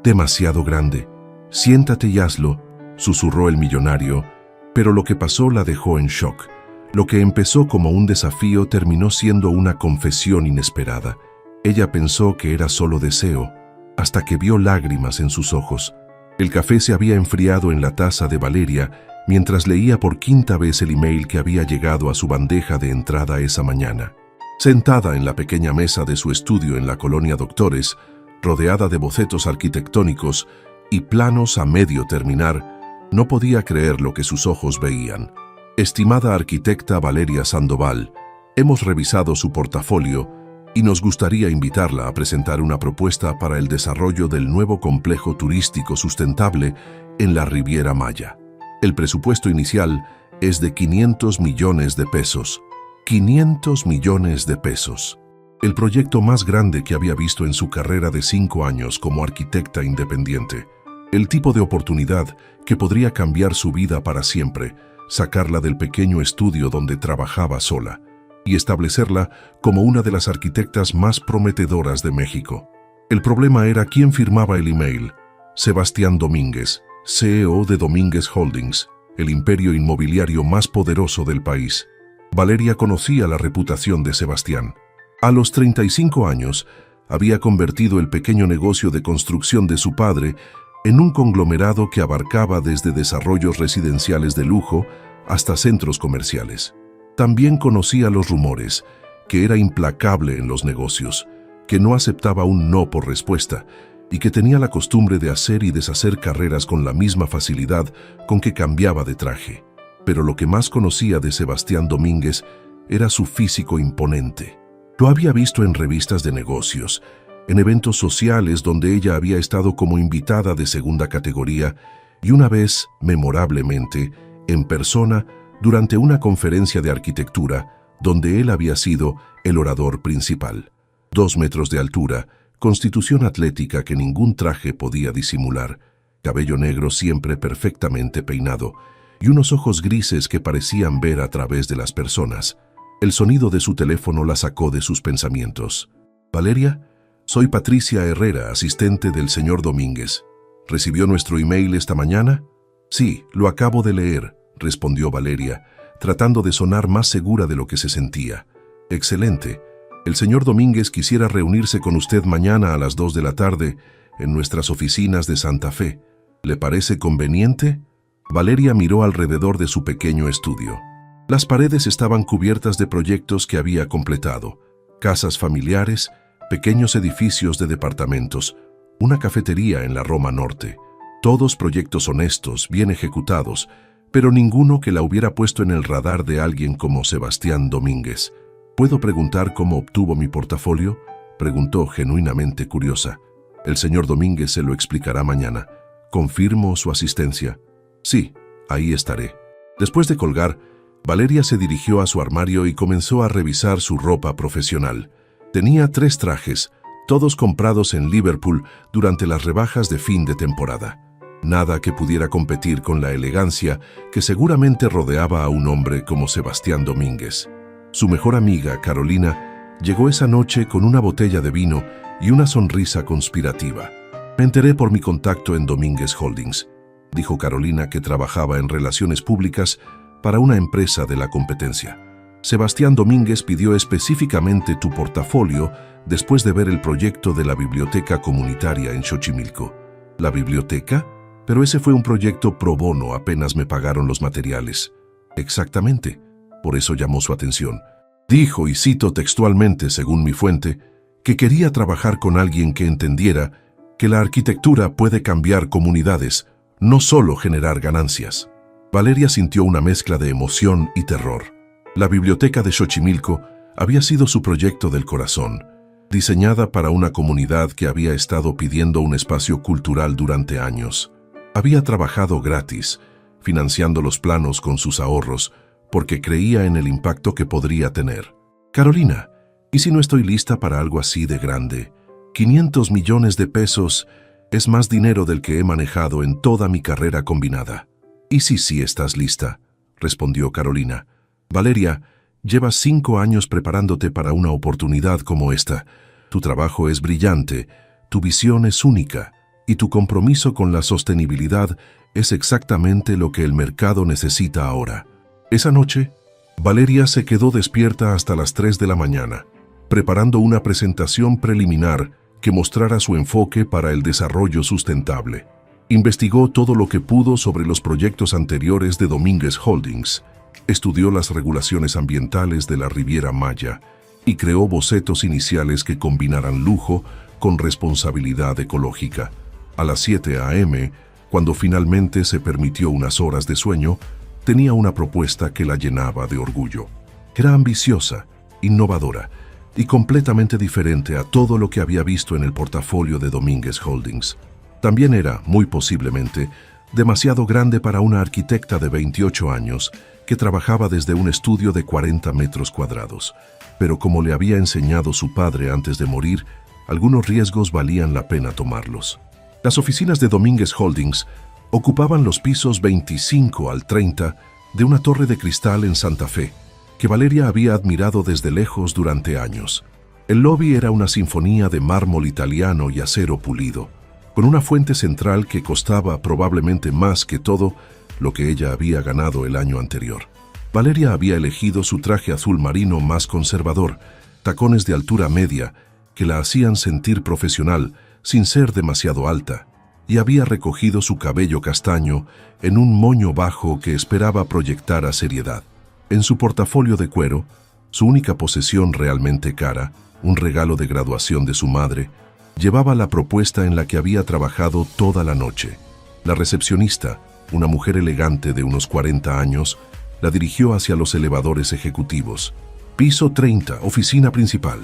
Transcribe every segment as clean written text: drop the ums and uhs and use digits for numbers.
Demasiado grande. Siéntate y hazlo, susurró el millonario, pero lo que pasó la dejó en shock. Lo que empezó como un desafío terminó siendo una confesión inesperada. Ella pensó que era solo deseo, hasta que vio lágrimas en sus ojos. El café se había enfriado en la taza de Valeria mientras leía por quinta vez el email que había llegado a su bandeja de entrada esa mañana. Sentada en la pequeña mesa de su estudio en la colonia Doctores, rodeada de bocetos arquitectónicos y planos a medio terminar, no podía creer lo que sus ojos veían. Estimada arquitecta Valeria Sandoval, hemos revisado su portafolio y nos gustaría invitarla a presentar una propuesta para el desarrollo del nuevo complejo turístico sustentable en la Riviera Maya. El presupuesto inicial es de 500 millones de pesos. 500 millones de pesos. El proyecto más grande que había visto en su carrera de 5 años como arquitecta independiente. El tipo de oportunidad que podría cambiar su vida para siempre, sacarla del pequeño estudio donde trabajaba sola y establecerla como una de las arquitectas más prometedoras de México. El problema era quién firmaba el email. Sebastián Domínguez, CEO de Domínguez Holdings, el imperio inmobiliario más poderoso del país. Valeria conocía la reputación de Sebastián. A los 35 años, había convertido el pequeño negocio de construcción de su padre en un conglomerado que abarcaba desde desarrollos residenciales de lujo hasta centros comerciales. También conocía los rumores, que era implacable en los negocios, que no aceptaba un no por respuesta y que tenía la costumbre de hacer y deshacer carreras con la misma facilidad con que cambiaba de traje. Pero lo que más conocía de Sebastián Domínguez era su físico imponente. Lo había visto en revistas de negocios, en eventos sociales donde ella había estado como invitada de segunda categoría y una vez, memorablemente, en persona durante una conferencia de arquitectura donde él había sido el orador principal. 2 metros de altura, constitución atlética que ningún traje podía disimular, cabello negro siempre perfectamente peinado y unos ojos grises que parecían ver a través de las personas. El sonido de su teléfono la sacó de sus pensamientos. «Valeria, soy Patricia Herrera, asistente del señor Domínguez. ¿Recibió nuestro email esta mañana?» «Sí, lo acabo de leer», respondió Valeria, tratando de sonar más segura de lo que se sentía. «Excelente. El señor Domínguez quisiera reunirse con usted mañana a las 2 de la tarde en nuestras oficinas de Santa Fe. ¿Le parece conveniente?» Valeria miró alrededor de su pequeño estudio. Las paredes estaban cubiertas de proyectos que había completado. Casas familiares, pequeños edificios de departamentos, una cafetería en la Roma Norte. Todos proyectos honestos, bien ejecutados, pero ninguno que la hubiera puesto en el radar de alguien como Sebastián Domínguez. «¿Puedo preguntar cómo obtuvo mi portafolio?», preguntó genuinamente curiosa. «El señor Domínguez se lo explicará mañana. ¿Confirmo su asistencia?» «Sí, ahí estaré». Después de colgar, Valeria se dirigió a su armario y comenzó a revisar su ropa profesional. Tenía 3 trajes, todos comprados en Liverpool durante las rebajas de fin de temporada. Nada que pudiera competir con la elegancia que seguramente rodeaba a un hombre como Sebastián Domínguez. Su mejor amiga, Carolina, llegó esa noche con una botella de vino y una sonrisa conspirativa. «Me enteré por mi contacto en Domínguez Holdings», dijo Carolina, que trabajaba en relaciones públicas para una empresa de la competencia. «Sebastián Domínguez pidió específicamente tu portafolio después de ver el proyecto de la biblioteca comunitaria en Xochimilco». «¿La biblioteca? Pero ese fue un proyecto pro bono, apenas me pagaron los materiales». «Exactamente. Por eso llamó su atención. Dijo, y cito textualmente según mi fuente, que quería trabajar con alguien que entendiera que la arquitectura puede cambiar comunidades, no solo generar ganancias». Valeria sintió una mezcla de emoción y terror. La biblioteca de Xochimilco había sido su proyecto del corazón, diseñada para una comunidad que había estado pidiendo un espacio cultural durante años. Había trabajado gratis, financiando los planos con sus ahorros, porque creía en el impacto que podría tener. «Carolina, ¿y si no estoy lista para algo así de grande? 500 millones de pesos es más dinero del que he manejado en toda mi carrera combinada». «¿Y si sí estás lista?», respondió Carolina. «Valeria, llevas 5 años preparándote para una oportunidad como esta. Tu trabajo es brillante, tu visión es única, y tu compromiso con la sostenibilidad es exactamente lo que el mercado necesita ahora. Esa noche, Valeria se quedó despierta hasta las 3 de la mañana, preparando una presentación preliminar que mostrara su enfoque para el desarrollo sustentable. Investigó todo lo que pudo sobre los proyectos anteriores de Domínguez Holdings, estudió las regulaciones ambientales de la Riviera Maya y creó bocetos iniciales que combinaran lujo con responsabilidad ecológica. A las 7 a.m., cuando finalmente se permitió unas horas de sueño, tenía una propuesta que la llenaba de orgullo. Era ambiciosa, innovadora y completamente diferente a todo lo que había visto en el portafolio de Domínguez Holdings. También era, muy posiblemente, demasiado grande para una arquitecta de 28 años que trabajaba desde un estudio de 40 metros cuadrados. Pero como le había enseñado su padre antes de morir, algunos riesgos valían la pena tomarlos. Las oficinas de Domínguez Holdings ocupaban los pisos 25 al 30 de una torre de cristal en Santa Fe, que Valeria había admirado desde lejos durante años. El lobby era una sinfonía de mármol italiano y acero pulido, con una fuente central que costaba probablemente más que todo lo que ella había ganado el año anterior. Valeria había elegido su traje azul marino más conservador, tacones de altura media que la hacían sentir profesional sin ser demasiado alta, y había recogido su cabello castaño en un moño bajo que esperaba proyectar a seriedad. En su portafolio de cuero, su única posesión realmente cara, un regalo de graduación de su madre, llevaba la propuesta en la que había trabajado toda la noche. La recepcionista, una mujer elegante de unos 40 años, la dirigió hacia los elevadores ejecutivos. Piso 30, oficina principal.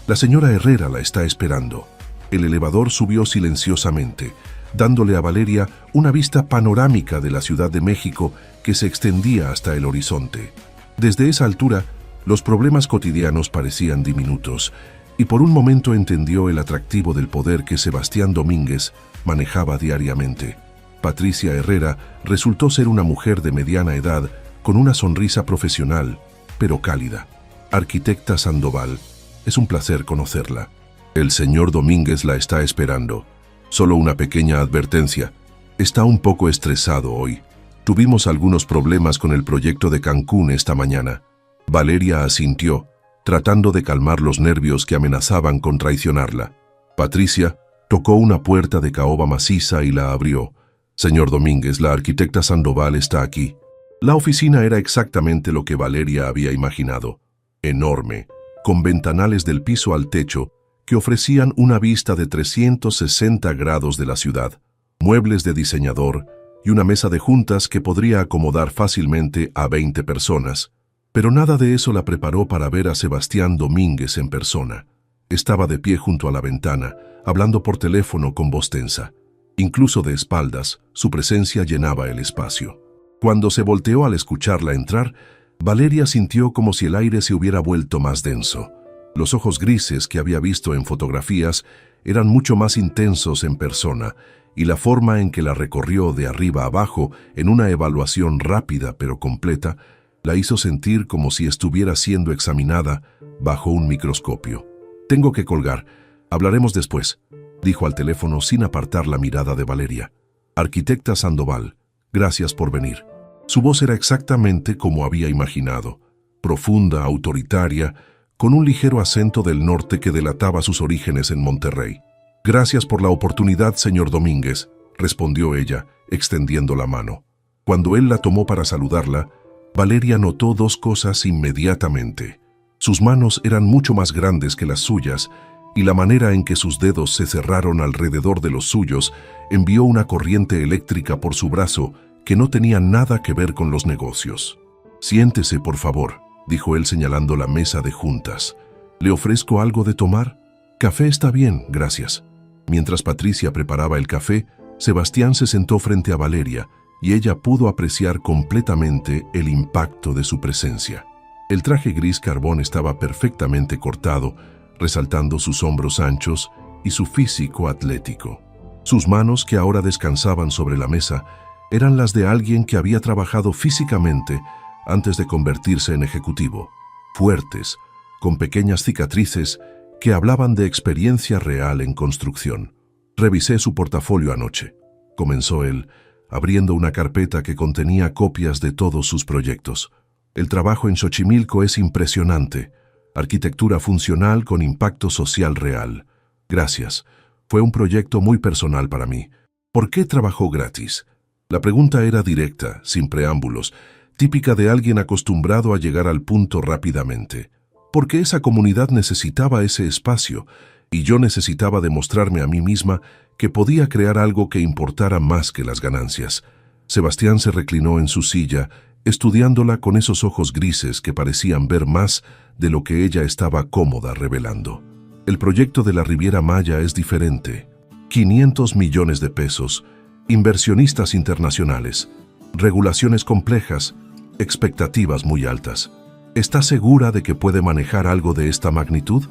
La señora Herrera la está esperando. El elevador subió silenciosamente, dándole a Valeria una vista panorámica de la Ciudad de México que se extendía hasta el horizonte. Desde esa altura, los problemas cotidianos parecían diminutos, y por un momento entendió el atractivo del poder que Sebastián Domínguez manejaba diariamente. Patricia Herrera resultó ser una mujer de mediana edad con una sonrisa profesional, pero cálida. Arquitecta Sandoval, es un placer conocerla. El señor Domínguez la está esperando. Solo una pequeña advertencia. Está un poco estresado hoy. Tuvimos algunos problemas con el proyecto de Cancún esta mañana. Valeria asintió, tratando de calmar los nervios que amenazaban con traicionarla. Patricia tocó una puerta de caoba maciza y la abrió. Señor Domínguez, la arquitecta Sandoval está aquí. La oficina era exactamente lo que Valeria había imaginado. Enorme, con ventanales del piso al techo que ofrecían una vista de 360 grados de la ciudad, muebles de diseñador y una mesa de juntas que podría acomodar fácilmente a 20 personas. Pero nada de eso la preparó para ver a Sebastián Domínguez en persona. Estaba de pie junto a la ventana, hablando por teléfono con voz tensa. Incluso de espaldas, su presencia llenaba el espacio. Cuando se volteó al escucharla entrar, Valeria sintió como si el aire se hubiera vuelto más denso. Los ojos grises que había visto en fotografías eran mucho más intensos en persona, y la forma en que la recorrió de arriba a abajo en una evaluación rápida pero completa la hizo sentir como si estuviera siendo examinada bajo un microscopio. «Tengo que colgar. Hablaremos después», dijo al teléfono sin apartar la mirada de Valeria. «Arquitecta Sandoval, gracias por venir». Su voz era exactamente como había imaginado, profunda, autoritaria, con un ligero acento del norte que delataba sus orígenes en Monterrey. «Gracias por la oportunidad, señor Domínguez», respondió ella, extendiendo la mano. Cuando él la tomó para saludarla, Valeria notó dos cosas inmediatamente. Sus manos eran mucho más grandes que las suyas, y la manera en que sus dedos se cerraron alrededor de los suyos envió una corriente eléctrica por su brazo que no tenía nada que ver con los negocios. «Siéntese, por favor», dijo él señalando la mesa de juntas. «¿Le ofrezco algo de tomar?» «Café está bien, gracias». Mientras Patricia preparaba el café, Sebastián se sentó frente a Valeria y ella pudo apreciar completamente el impacto de su presencia. El traje gris carbón estaba perfectamente cortado, resaltando sus hombros anchos y su físico atlético. Sus manos, que ahora descansaban sobre la mesa, eran las de alguien que había trabajado físicamente antes de convertirse en ejecutivo, fuertes, con pequeñas cicatrices que hablaban de experiencia real en construcción. Revisé su portafolio anoche, comenzó él, abriendo una carpeta que contenía copias de todos sus proyectos. El trabajo en Xochimilco es impresionante. Arquitectura funcional con impacto social real. Gracias. Fue un proyecto muy personal para mí. ¿Por qué trabajó gratis? La pregunta era directa, sin preámbulos, típica de alguien acostumbrado a llegar al punto rápidamente. Porque esa comunidad necesitaba ese espacio, y yo necesitaba demostrarme a mí misma que podía crear algo que importara más que las ganancias. Sebastián se reclinó en su silla, estudiándola con esos ojos grises que parecían ver más de lo que ella estaba cómoda revelando. El proyecto de la Riviera Maya es diferente. 500 millones de pesos, inversionistas internacionales, regulaciones complejas, expectativas muy altas. ¿Está segura de que puede manejar algo de esta magnitud?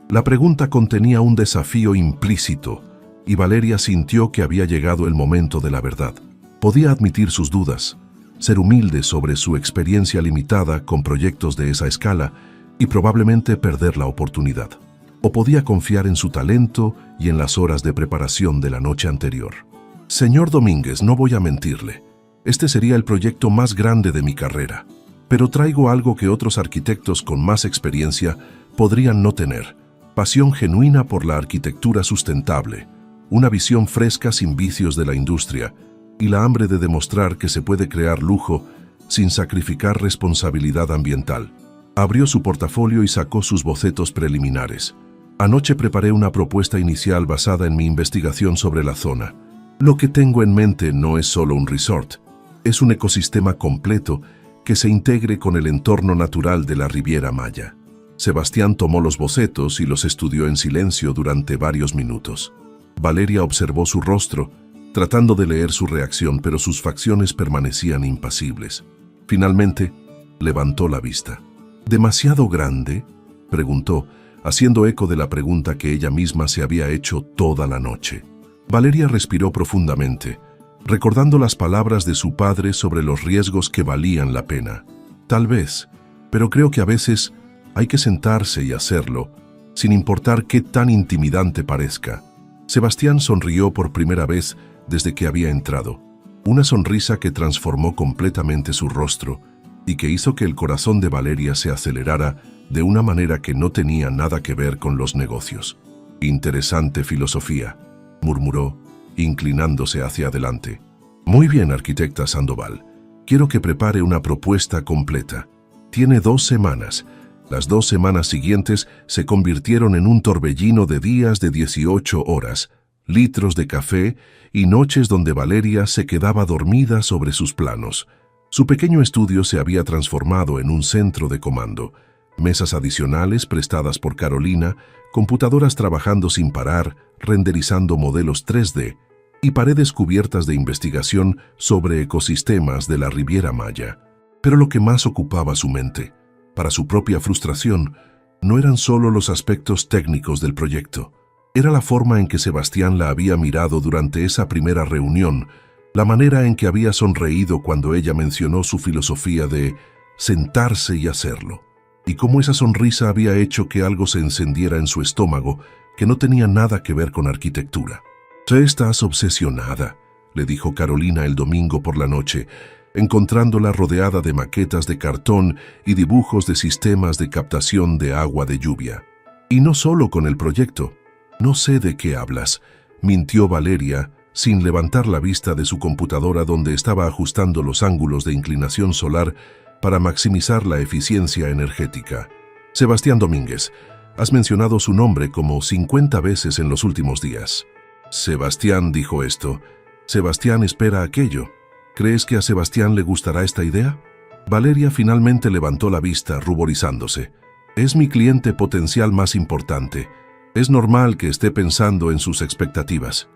La pregunta contenía un desafío implícito, y Valeria sintió que había llegado el momento de la verdad. Podía admitir sus dudas, ser humilde sobre su experiencia limitada con proyectos de esa escala y probablemente perder la oportunidad. O podía confiar en su talento y en las horas de preparación de la noche anterior. Señor Domínguez, no voy a mentirle. Este sería el proyecto más grande de mi carrera, pero traigo algo que otros arquitectos con más experiencia podrían no tener. Pasión genuina por la arquitectura sustentable, una visión fresca sin vicios de la industria y la hambre de demostrar que se puede crear lujo sin sacrificar responsabilidad ambiental. Abrió su portafolio y sacó sus bocetos preliminares. Anoche preparé una propuesta inicial basada en mi investigación sobre la zona. Lo que tengo en mente no es solo un resort, es un ecosistema completo que se integre con el entorno natural de la Riviera Maya. Sebastián tomó los bocetos y los estudió en silencio durante varios minutos. Valeria observó su rostro, tratando de leer su reacción, pero sus facciones permanecían impasibles. Finalmente, levantó la vista. ¿Demasiado grande?, preguntó, haciendo eco de la pregunta que ella misma se había hecho toda la noche. Valeria respiró profundamente, recordando las palabras de su padre sobre los riesgos que valían la pena. Tal vez, pero creo que a veces hay que sentarse y hacerlo, sin importar qué tan intimidante parezca. Sebastián sonrió por primera vez desde que había entrado, una sonrisa que transformó completamente su rostro y que hizo que el corazón de Valeria se acelerara de una manera que no tenía nada que ver con los negocios. Interesante filosofía, murmuró, inclinándose hacia adelante. Muy bien, arquitecta Sandoval. Quiero que prepare una propuesta completa. Tiene 2 semanas. Las 2 semanas siguientes se convirtieron en un torbellino de días de 18 horas, litros de café y noches donde Valeria se quedaba dormida sobre sus planos. Su pequeño estudio se había transformado en un centro de comando. Mesas adicionales prestadas por Carolina, computadoras trabajando sin parar, renderizando modelos 3D y paredes cubiertas de investigación sobre ecosistemas de la Riviera Maya. Pero lo que más ocupaba su mente, para su propia frustración, no eran solo los aspectos técnicos del proyecto. Era la forma en que Sebastián la había mirado durante esa primera reunión, la manera en que había sonreído cuando ella mencionó su filosofía de sentarse y hacerlo, y cómo esa sonrisa había hecho que algo se encendiera en su estómago que no tenía nada que ver con arquitectura. «Tú estás obsesionada», le dijo Carolina el domingo por la noche, encontrándola rodeada de maquetas de cartón y dibujos de sistemas de captación de agua de lluvia. Y no solo con el proyecto. «No sé de qué hablas», mintió Valeria, sin levantar la vista de su computadora donde estaba ajustando los ángulos de inclinación solar para maximizar la eficiencia energética. «Sebastián Domínguez, has mencionado su nombre como 50 veces en los últimos días». Sebastián dijo esto. Sebastián espera aquello. ¿Crees que a Sebastián le gustará esta idea? Valeria finalmente levantó la vista, ruborizándose. Es mi cliente potencial más importante. Es normal que esté pensando en sus expectativas.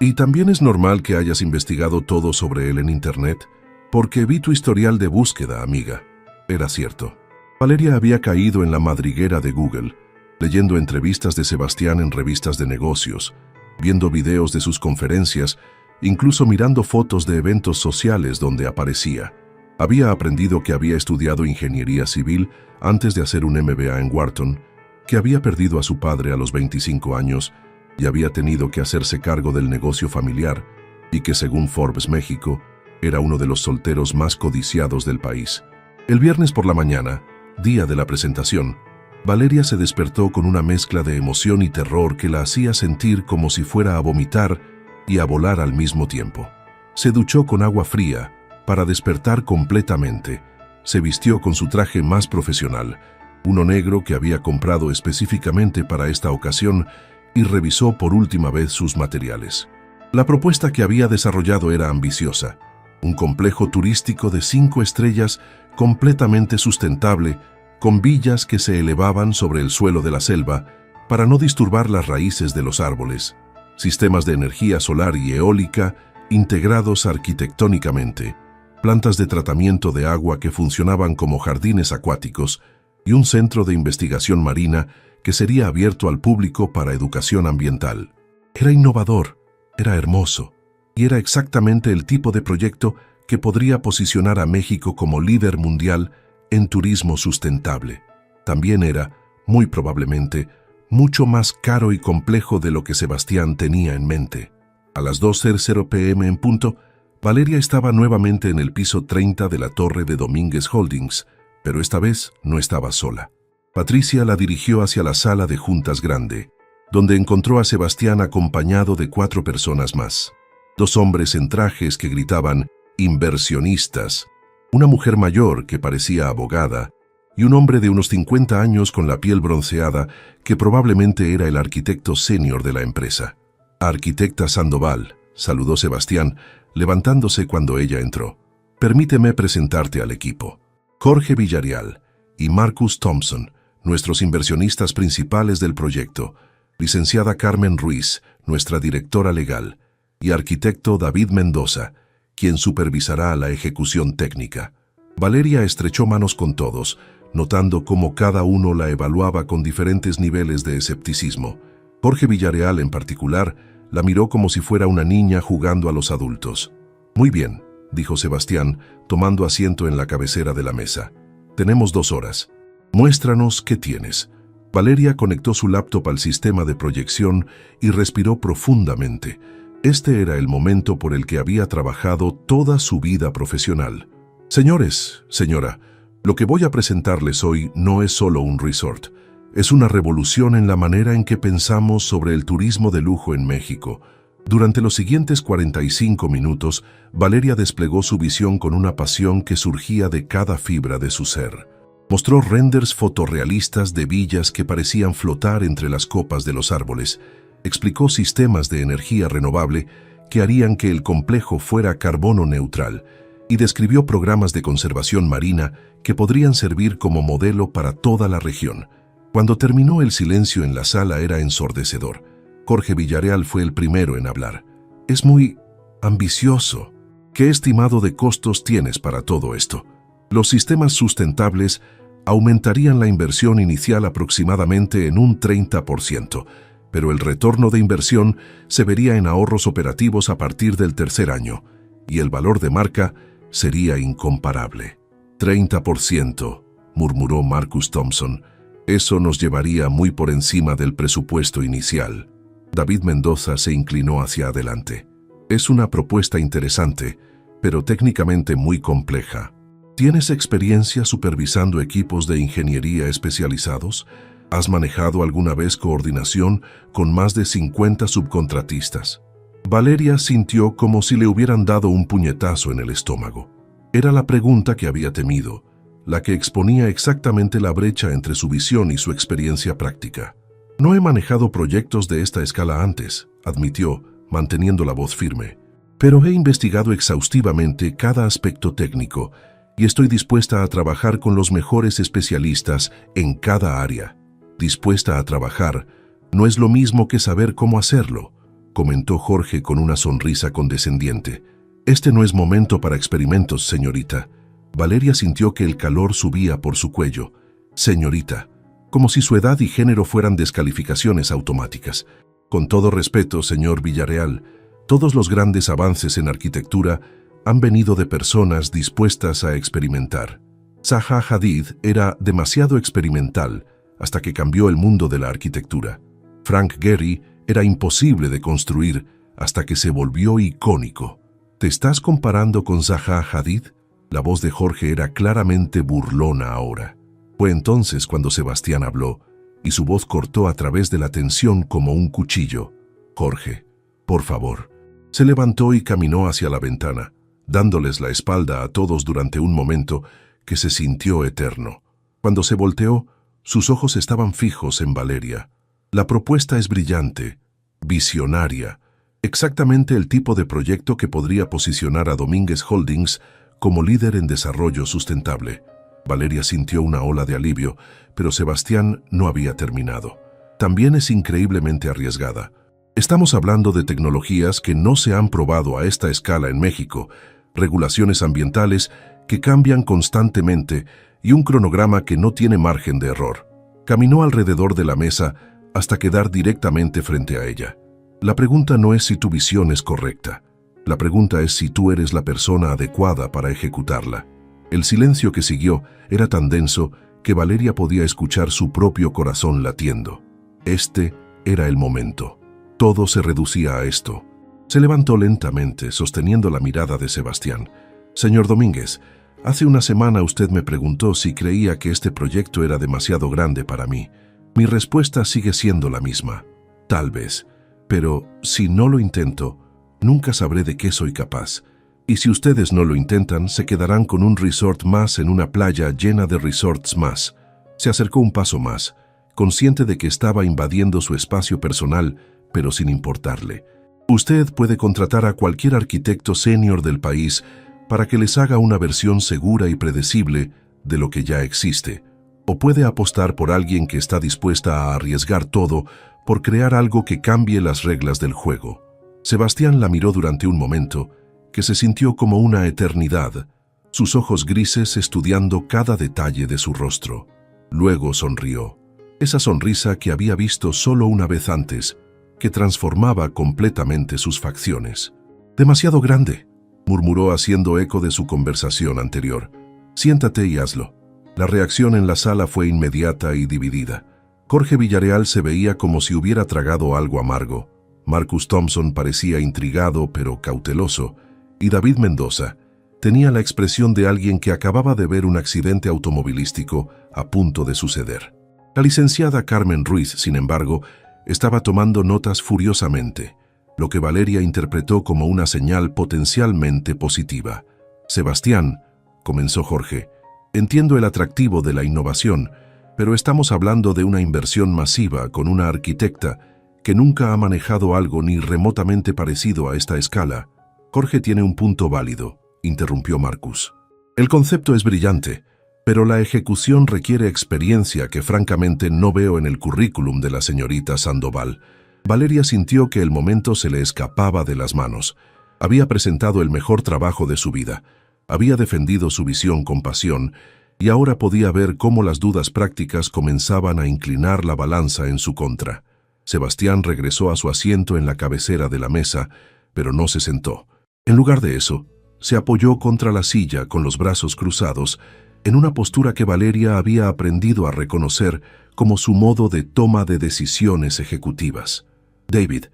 Y también es normal que hayas investigado todo sobre él en Internet, porque vi tu historial de búsqueda, amiga. Era cierto. Valeria había caído en la madriguera de Google, leyendo entrevistas de Sebastián en revistas de negocios, viendo videos de sus conferencias, incluso mirando fotos de eventos sociales donde aparecía. Había aprendido que había estudiado ingeniería civil antes de hacer un MBA en Wharton, que había perdido a su padre a los 25 años y había tenido que hacerse cargo del negocio familiar y que, según Forbes México, era uno de los solteros más codiciados del país. El viernes por la mañana, día de la presentación, Valeria se despertó con una mezcla de emoción y terror que la hacía sentir como si fuera a vomitar y a volar al mismo tiempo. Se duchó con agua fría para despertar completamente. Se vistió con su traje más profesional, uno negro que había comprado específicamente para esta ocasión, y revisó por última vez sus materiales. La propuesta que había desarrollado era ambiciosa. Un complejo turístico de 5 estrellas completamente sustentable, con villas que se elevaban sobre el suelo de la selva para no disturbar las raíces de los árboles, sistemas de energía solar y eólica integrados arquitectónicamente, plantas de tratamiento de agua que funcionaban como jardines acuáticos y un centro de investigación marina que sería abierto al público para educación ambiental. Era innovador, era hermoso y era exactamente el tipo de proyecto que podría posicionar a México como líder mundial en turismo sustentable. También era, muy probablemente, mucho más caro y complejo de lo que Sebastián tenía en mente. A las 2:00 p.m. en punto, Valeria estaba nuevamente en el piso 30 de la torre de Domínguez Holdings, pero esta vez no estaba sola. Patricia la dirigió hacia la sala de juntas grande, donde encontró a Sebastián acompañado de 4 personas más. 2 hombres en trajes que gritaban «inversionistas», una mujer mayor que parecía abogada y un hombre de unos 50 años con la piel bronceada que probablemente era el arquitecto senior de la empresa. «Arquitecta Sandoval», saludó Sebastián, levantándose cuando ella entró. «Permíteme presentarte al equipo. Jorge Villarreal y Marcus Thompson, nuestros inversionistas principales del proyecto, licenciada Carmen Ruiz, nuestra directora legal, y arquitecto David Mendoza, quien supervisará la ejecución técnica». Valeria estrechó manos con todos, notando cómo cada uno la evaluaba con diferentes niveles de escepticismo. Jorge Villarreal, en particular, la miró como si fuera una niña jugando a los adultos. «Muy bien», dijo Sebastián, tomando asiento en la cabecera de la mesa. «Tenemos 2 horas. Muéstranos qué tienes». Valeria conectó su laptop al sistema de proyección y respiró profundamente. Este era el momento por el que había trabajado toda su vida profesional. «Señores, señora, lo que voy a presentarles hoy no es solo un resort. Es una revolución en la manera en que pensamos sobre el turismo de lujo en México». Durante los siguientes 45 minutos, Valeria desplegó su visión con una pasión que surgía de cada fibra de su ser. Mostró renders fotorrealistas de villas que parecían flotar entre las copas de los árboles. Explicó sistemas de energía renovable que harían que el complejo fuera carbono neutral y describió programas de conservación marina que podrían servir como modelo para toda la región. Cuando terminó, el silencio en la sala era ensordecedor. Jorge Villarreal fue el primero en hablar. «Es muy ambicioso. ¿Qué estimado de costos tienes para todo esto?» Los sistemas sustentables aumentarían la inversión inicial aproximadamente en un 30%, pero el retorno de inversión se vería en ahorros operativos a partir del 3er año, y el valor de marca sería incomparable. «30%», murmuró Marcus Thompson. «Eso nos llevaría muy por encima del presupuesto inicial». David Mendoza se inclinó hacia adelante. «Es una propuesta interesante, pero técnicamente muy compleja. ¿Tienes experiencia supervisando equipos de ingeniería especializados? ¿Has manejado alguna vez coordinación con más de 50 subcontratistas?» Valeria sintió como si le hubieran dado un puñetazo en el estómago. Era la pregunta que había temido, la que exponía exactamente la brecha entre su visión y su experiencia práctica. «No he manejado proyectos de esta escala antes», admitió, manteniendo la voz firme. «Pero he investigado exhaustivamente cada aspecto técnico y estoy dispuesta a trabajar con los mejores especialistas en cada área». «Dispuesta a trabajar no es lo mismo que saber cómo hacerlo», comentó Jorge con una sonrisa condescendiente. «Este no es momento para experimentos, señorita». Valeria sintió que el calor subía por su cuello. «Señorita», como si su edad y género fueran descalificaciones automáticas. «Con todo respeto, señor Villarreal, todos los grandes avances en arquitectura han venido de personas dispuestas a experimentar. Zaha Hadid era demasiado experimental hasta que cambió el mundo de la arquitectura. Frank Gehry Era imposible de construir hasta que se volvió icónico. ¿Te estás comparando con Zaha Hadid? La voz de Jorge era claramente burlona ahora. Fue entonces cuando Sebastián habló, y su voz cortó a través de la tensión como un cuchillo. Jorge, por favor. Se levantó y caminó hacia la ventana, dándoles la espalda a todos durante un momento que se sintió eterno. Cuando se volteó, sus ojos estaban fijos en Valeria. La propuesta es brillante, visionaria, exactamente el tipo de proyecto que podría posicionar a Domínguez Holdings como líder en desarrollo sustentable. Valeria sintió una ola de alivio, pero Sebastián no había terminado. También es increíblemente arriesgada. Estamos hablando de tecnologías que no se han probado a esta escala en México, regulaciones ambientales que cambian constantemente y un cronograma que no tiene margen de error. Caminó alrededor de la mesa hasta quedar directamente frente a ella. La pregunta no es si tu visión es correcta. La pregunta es si tú eres la persona adecuada para ejecutarla. El silencio que siguió era tan denso que Valeria podía escuchar su propio corazón latiendo. Este era el momento. Todo se reducía a esto. Se levantó lentamente, sosteniendo la mirada de Sebastián. Señor Domínguez, hace una semana usted me preguntó si creía que este proyecto era demasiado grande para mí. Mi respuesta sigue siendo la misma. Tal vez. Pero si no lo intento, nunca sabré de qué soy capaz. Y si ustedes no lo intentan, se quedarán con un resort más en una playa llena de resorts más. Se acercó un paso más, consciente de que estaba invadiendo su espacio personal, pero sin importarle. Usted puede contratar a cualquier arquitecto senior del país para que les haga una versión segura y predecible de lo que ya existe. O puede apostar por alguien que está dispuesta a arriesgar todo por crear algo que cambie las reglas del juego. Sebastián la miró durante un momento, que se sintió como una eternidad, sus ojos grises estudiando cada detalle de su rostro. Luego sonrió. Esa sonrisa que había visto solo una vez antes, que transformaba completamente sus facciones. «Demasiado grande», murmuró haciendo eco de su conversación anterior. «Siéntate y hazlo». La reacción en la sala fue inmediata y dividida. Jorge Villarreal se veía como si hubiera tragado algo amargo. Marcus Thompson parecía intrigado pero cauteloso, y David Mendoza tenía la expresión de alguien que acababa de ver un accidente automovilístico a punto de suceder. La licenciada Carmen Ruiz, sin embargo, estaba tomando notas furiosamente, lo que Valeria interpretó como una señal potencialmente positiva. «Sebastián», comenzó Jorge, «entiendo el atractivo de la innovación, pero estamos hablando de una inversión masiva con una arquitecta que nunca ha manejado algo ni remotamente parecido a esta escala». «Jorge tiene un punto válido», interrumpió Marcus. «El concepto es brillante, pero la ejecución requiere experiencia que francamente no veo en el currículum de la señorita Sandoval». Valeria sintió que el momento se le escapaba de las manos. Había presentado el mejor trabajo de su vida, había defendido su visión con pasión, y ahora podía ver cómo las dudas prácticas comenzaban a inclinar la balanza en su contra. Sebastián regresó a su asiento en la cabecera de la mesa, pero no se sentó. En lugar de eso, se apoyó contra la silla con los brazos cruzados, en una postura que Valeria había aprendido a reconocer como su modo de toma de decisiones ejecutivas. «David»,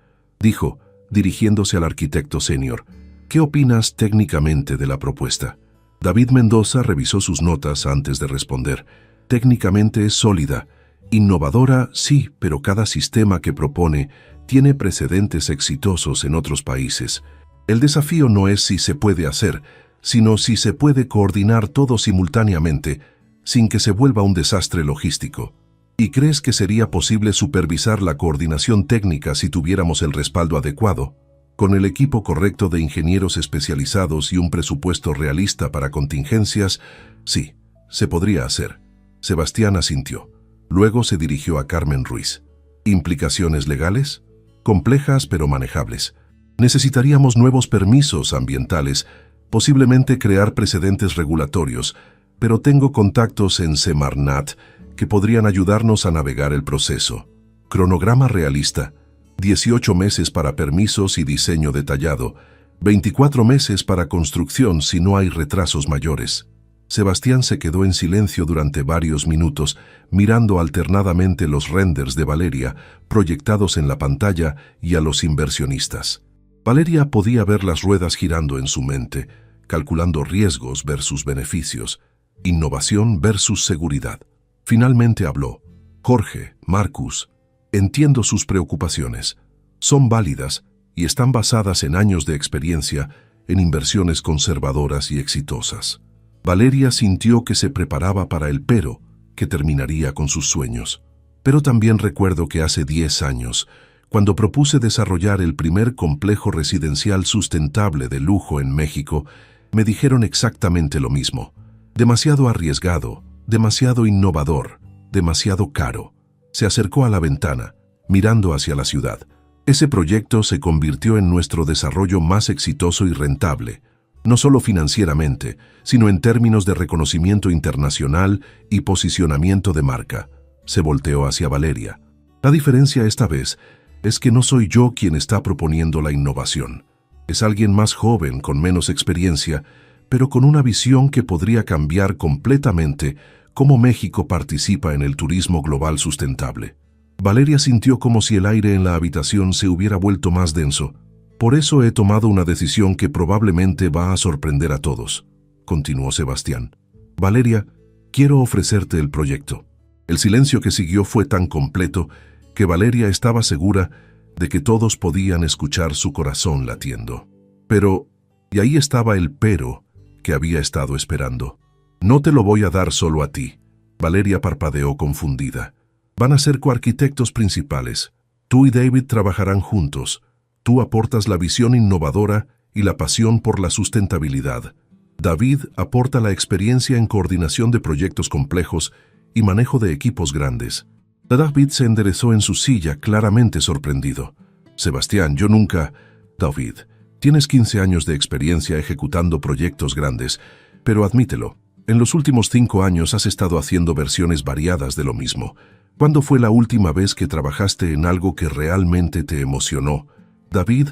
dijo, dirigiéndose al arquitecto senior, «¿qué opinas técnicamente de la propuesta?» David Mendoza revisó sus notas antes de responder. «Técnicamente es sólida. Innovadora, sí, pero cada sistema que propone tiene precedentes exitosos en otros países. El desafío no es si se puede hacer, sino si se puede coordinar todo simultáneamente, sin que se vuelva un desastre logístico. ¿Y crees que sería posible supervisar la coordinación técnica si tuviéramos el respaldo adecuado? Con el equipo correcto de ingenieros especializados y un presupuesto realista para contingencias, sí, se podría hacer». Sebastián asintió. Luego se dirigió a Carmen Ruiz. «¿Implicaciones legales?» «Complejas pero manejables. Necesitaríamos nuevos permisos ambientales, posiblemente crear precedentes regulatorios, pero tengo contactos en Semarnat que podrían ayudarnos a navegar el proceso. Cronograma realista: 18 meses para permisos y diseño detallado, 24 meses para construcción si no hay retrasos mayores». Sebastián se quedó en silencio durante varios minutos, mirando alternadamente los renders de Valeria proyectados en la pantalla y a los inversionistas. Valeria podía ver las ruedas girando en su mente, calculando riesgos versus beneficios, innovación versus seguridad. Finalmente habló. Jorge, Marcus, entiendo sus preocupaciones. Son válidas y están basadas en años de experiencia en inversiones conservadoras y exitosas. Valeria sintió que se preparaba para el pero que terminaría con sus sueños. Pero también recuerdo que hace 10 años, cuando propuse desarrollar el primer complejo residencial sustentable de lujo en México, me dijeron exactamente lo mismo. Demasiado arriesgado, demasiado innovador, demasiado caro. Se acercó a la ventana, mirando hacia la ciudad. Ese proyecto se convirtió en nuestro desarrollo más exitoso y rentable, no solo financieramente, sino en términos de reconocimiento internacional y posicionamiento de marca. Se volteó hacia Valeria. La diferencia esta vez es que no soy yo quien está proponiendo la innovación. Es alguien más joven, con menos experiencia, pero con una visión que podría cambiar completamente cómo México participa en el turismo global sustentable. Valeria sintió como si el aire en la habitación se hubiera vuelto más denso. Por eso he tomado una decisión que probablemente va a sorprender a todos, continuó Sebastián. Valeria, quiero ofrecerte el proyecto. El silencio que siguió fue tan completo que Valeria estaba segura de que todos podían escuchar su corazón latiendo. Pero, y ahí estaba el pero que había estado esperando. No te lo voy a dar solo a ti. Valeria parpadeó confundida. Van a ser coarquitectos principales. Tú y David trabajarán juntos. Tú aportas la visión innovadora y la pasión por la sustentabilidad. David aporta la experiencia en coordinación de proyectos complejos y manejo de equipos grandes. David se enderezó en su silla, claramente sorprendido. Sebastián, yo nunca... David, tienes 15 años de experiencia ejecutando proyectos grandes, pero admítelo, en los últimos 5 años has estado haciendo versiones variadas de lo mismo. ¿Cuándo fue la última vez que trabajaste en algo que realmente te emocionó? David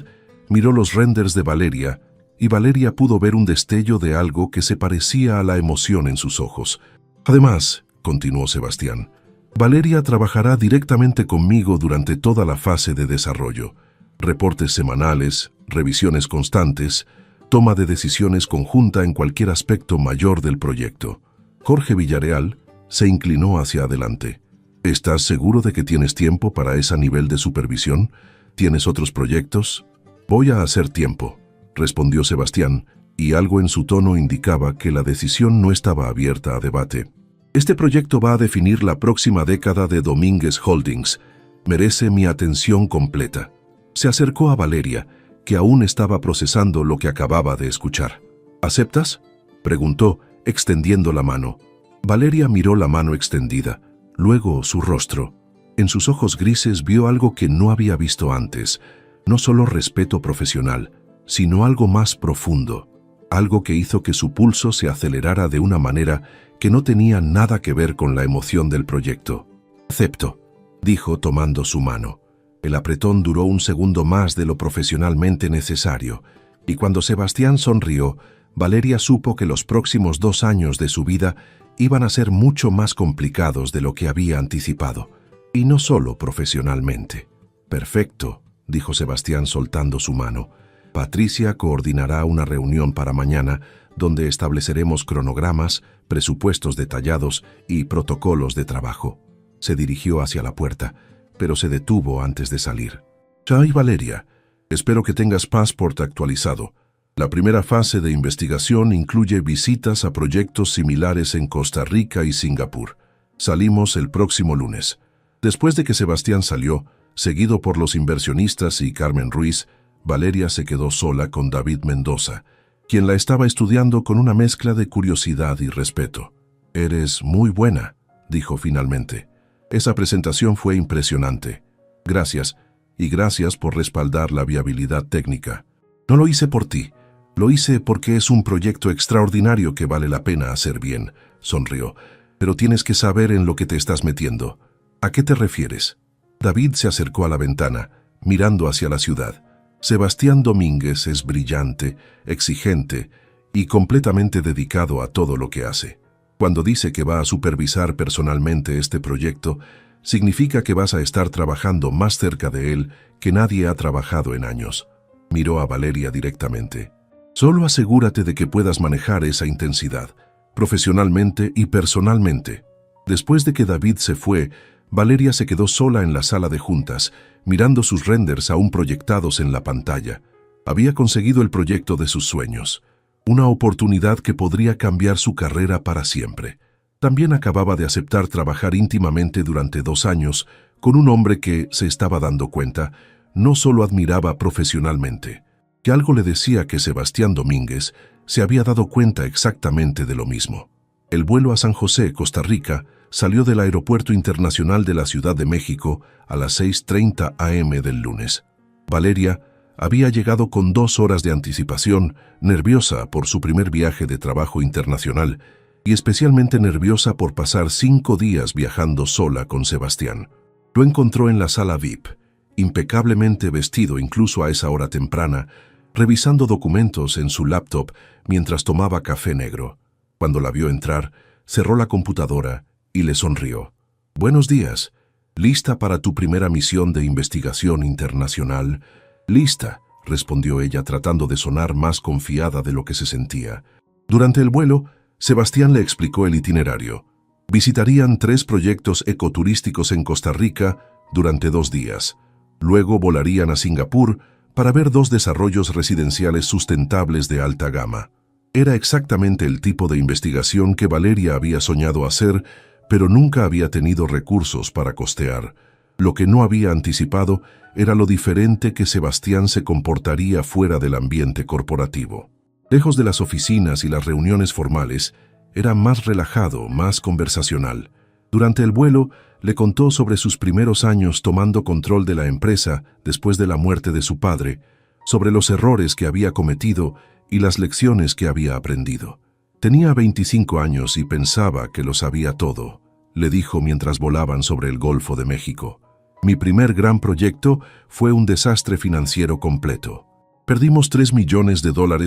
miró los renders de Valeria, y Valeria pudo ver un destello de algo que se parecía a la emoción en sus ojos. Además, continuó Sebastián, Valeria trabajará directamente conmigo durante toda la fase de desarrollo. Reportes semanales, revisiones constantes, toma de decisiones conjunta en cualquier aspecto mayor del proyecto. Jorge Villarreal se inclinó hacia adelante. ¿Estás seguro de que tienes tiempo para ese nivel de supervisión? ¿Tienes otros proyectos? Voy a hacer tiempo, respondió Sebastián, y algo en su tono indicaba que la decisión no estaba abierta a debate. Este proyecto va a definir la próxima década de Domínguez Holdings. Merece mi atención completa. Se acercó a Valeria, que aún estaba procesando lo que acababa de escuchar. ¿Aceptas?, preguntó, extendiendo la mano. Valeria miró la mano extendida, luego su rostro. En sus ojos grises vio algo que no había visto antes, no solo respeto profesional, sino algo más profundo, algo que hizo que su pulso se acelerara de una manera que no tenía nada que ver con la emoción del proyecto. «Acepto», dijo tomando su mano. El apretón duró un segundo más de lo profesionalmente necesario, y cuando Sebastián sonrió, Valeria supo que los próximos 2 años de su vida iban a ser mucho más complicados de lo que había anticipado. Y no solo profesionalmente. «Perfecto», dijo Sebastián soltando su mano. «Patricia coordinará una reunión para mañana donde estableceremos cronogramas, presupuestos detallados y protocolos de trabajo». Se dirigió hacia la puerta, pero se detuvo antes de salir. «Chai, Valeria, espero que tengas Passport actualizado. La primera fase de investigación incluye visitas a proyectos similares en Costa Rica y Singapur. Salimos el próximo lunes». Después de que Sebastián salió, seguido por los inversionistas y Carmen Ruiz, Valeria se quedó sola con David Mendoza, quien la estaba estudiando con una mezcla de curiosidad y respeto. «Eres muy buena», dijo finalmente. «Esa presentación fue impresionante. Gracias, y gracias por respaldar la viabilidad técnica. No lo hice por ti, lo hice porque es un proyecto extraordinario que vale la pena hacer bien», sonrió. «Pero tienes que saber en lo que te estás metiendo». «¿A qué te refieres?». David se acercó a la ventana, mirando hacia la ciudad. Sebastián Domínguez es brillante, exigente y completamente dedicado a todo lo que hace. Cuando dice que va a supervisar personalmente este proyecto, significa que vas a estar trabajando más cerca de él que nadie ha trabajado en años. Miró a Valeria directamente. Solo asegúrate de que puedas manejar esa intensidad, profesionalmente y personalmente. Después de que David se fue, Valeria se quedó sola en la sala de juntas, mirando sus renders aún proyectados en la pantalla. Había conseguido el proyecto de sus sueños, una oportunidad que podría cambiar su carrera para siempre. También acababa de aceptar trabajar íntimamente durante 2 años con un hombre que, se estaba dando cuenta, no solo admiraba profesionalmente, que algo le decía que Sebastián Domínguez se había dado cuenta exactamente de lo mismo. El vuelo a San José, Costa Rica, salió del Aeropuerto Internacional de la Ciudad de México a las 6:30 am del lunes. Valeria había llegado con 2 horas de anticipación, nerviosa por su primer viaje de trabajo internacional y especialmente nerviosa por pasar 5 días viajando sola con Sebastián. Lo encontró en la sala VIP, impecablemente vestido incluso a esa hora temprana, revisando documentos en su laptop mientras tomaba café negro. Cuando la vio entrar, cerró la computadora y le sonrió. «Buenos días. ¿Lista para tu primera misión de investigación internacional?» «Lista», respondió ella tratando de sonar más confiada de lo que se sentía. Durante el vuelo, Sebastián le explicó el itinerario. Visitarían 3 proyectos ecoturísticos en Costa Rica durante 2 días. Luego volarían a Singapur para ver 2 desarrollos residenciales sustentables de alta gama. Era exactamente el tipo de investigación que Valeria había soñado hacer, pero nunca había tenido recursos para costear. Lo que no había anticipado era lo diferente que Sebastián se comportaría fuera del ambiente corporativo. Lejos de las oficinas y las reuniones formales, era más relajado, más conversacional. Durante el vuelo, le contó sobre sus primeros años tomando control de la empresa después de la muerte de su padre, sobre los errores que había cometido y las lecciones que había aprendido. Tenía 25 años y pensaba que lo sabía todo, le dijo mientras volaban sobre el Golfo de México. Mi primer gran proyecto fue un desastre financiero completo. Perdimos $3 millones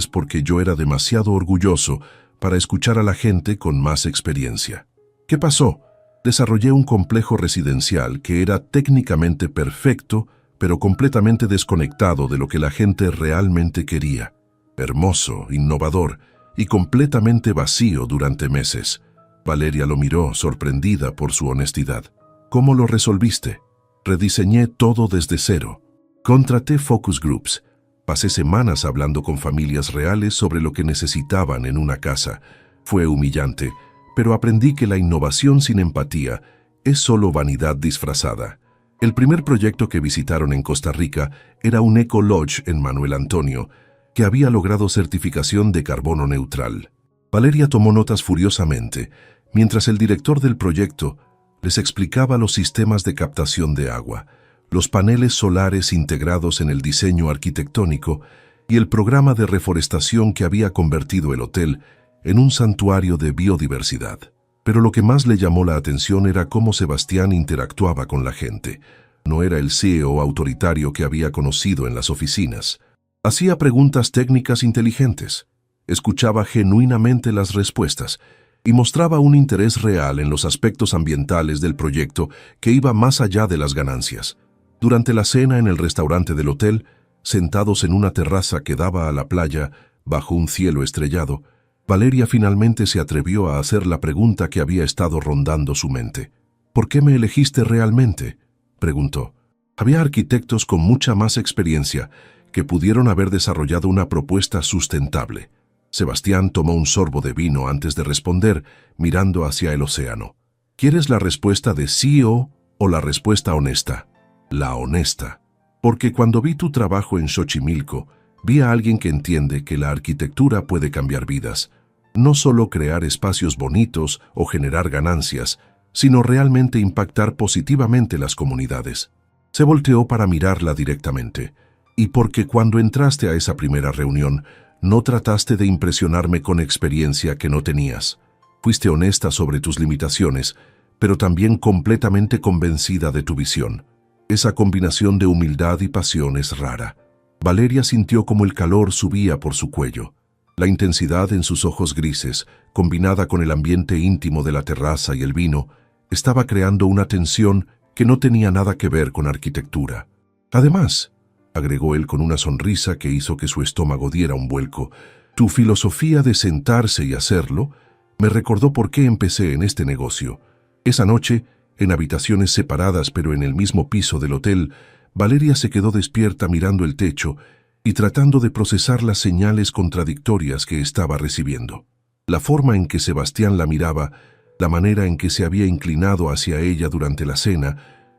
porque yo era demasiado orgulloso para escuchar a la gente con más experiencia. ¿Qué pasó? Desarrollé un complejo residencial que era técnicamente perfecto, pero completamente desconectado de lo que la gente realmente quería. Hermoso, innovador y completamente vacío durante meses. Valeria lo miró, sorprendida por su honestidad. ¿Cómo lo resolviste? Rediseñé todo desde cero. Contraté focus groups. Pasé semanas hablando con familias reales sobre lo que necesitaban en una casa. Fue humillante, pero aprendí que la innovación sin empatía es solo vanidad disfrazada. El primer proyecto que visitaron en Costa Rica era un Eco Lodge en Manuel Antonio, que había logrado certificación de carbono neutral. Valeria tomó notas furiosamente, mientras el director del proyecto les explicaba los sistemas de captación de agua, los paneles solares integrados en el diseño arquitectónico y el programa de reforestación que había convertido el hotel en un santuario de biodiversidad. Pero lo que más le llamó la atención era cómo Sebastián interactuaba con la gente. No era el CEO autoritario que había conocido en las oficinas. Hacía preguntas técnicas inteligentes, escuchaba genuinamente las respuestas y mostraba un interés real en los aspectos ambientales del proyecto que iba más allá de las ganancias. Durante la cena en el restaurante del hotel, sentados en una terraza que daba a la playa bajo un cielo estrellado, Valeria finalmente se atrevió a hacer la pregunta que había estado rondando su mente. «¿Por qué me elegiste realmente?», preguntó. Había arquitectos con mucha más experiencia que pudieron haber desarrollado una propuesta sustentable. Sebastián tomó un sorbo de vino antes de responder, mirando hacia el océano. ¿Quieres la respuesta de sí o la respuesta honesta? La honesta. Porque cuando vi tu trabajo en Xochimilco, vi a alguien que entiende que la arquitectura puede cambiar vidas, no solo crear espacios bonitos o generar ganancias, sino realmente impactar positivamente las comunidades. Se volteó para mirarla directamente, y porque cuando entraste a esa primera reunión, no trataste de impresionarme con experiencia que no tenías. Fuiste honesta sobre tus limitaciones, pero también completamente convencida de tu visión. Esa combinación de humildad y pasión es rara. Valeria sintió como el calor subía por su cuello. La intensidad en sus ojos grises, combinada con el ambiente íntimo de la terraza y el vino, estaba creando una tensión que no tenía nada que ver con arquitectura. Además, agregó él con una sonrisa que hizo que su estómago diera un vuelco, tu filosofía de sentarse y hacerlo me recordó por qué empecé en este negocio. Esa noche, en habitaciones separadas pero en el mismo piso del hotel, Valeria se quedó despierta mirando el techo y tratando de procesar las señales contradictorias que estaba recibiendo. La forma en que Sebastián la miraba, la manera en que se había inclinado hacia ella durante la cena,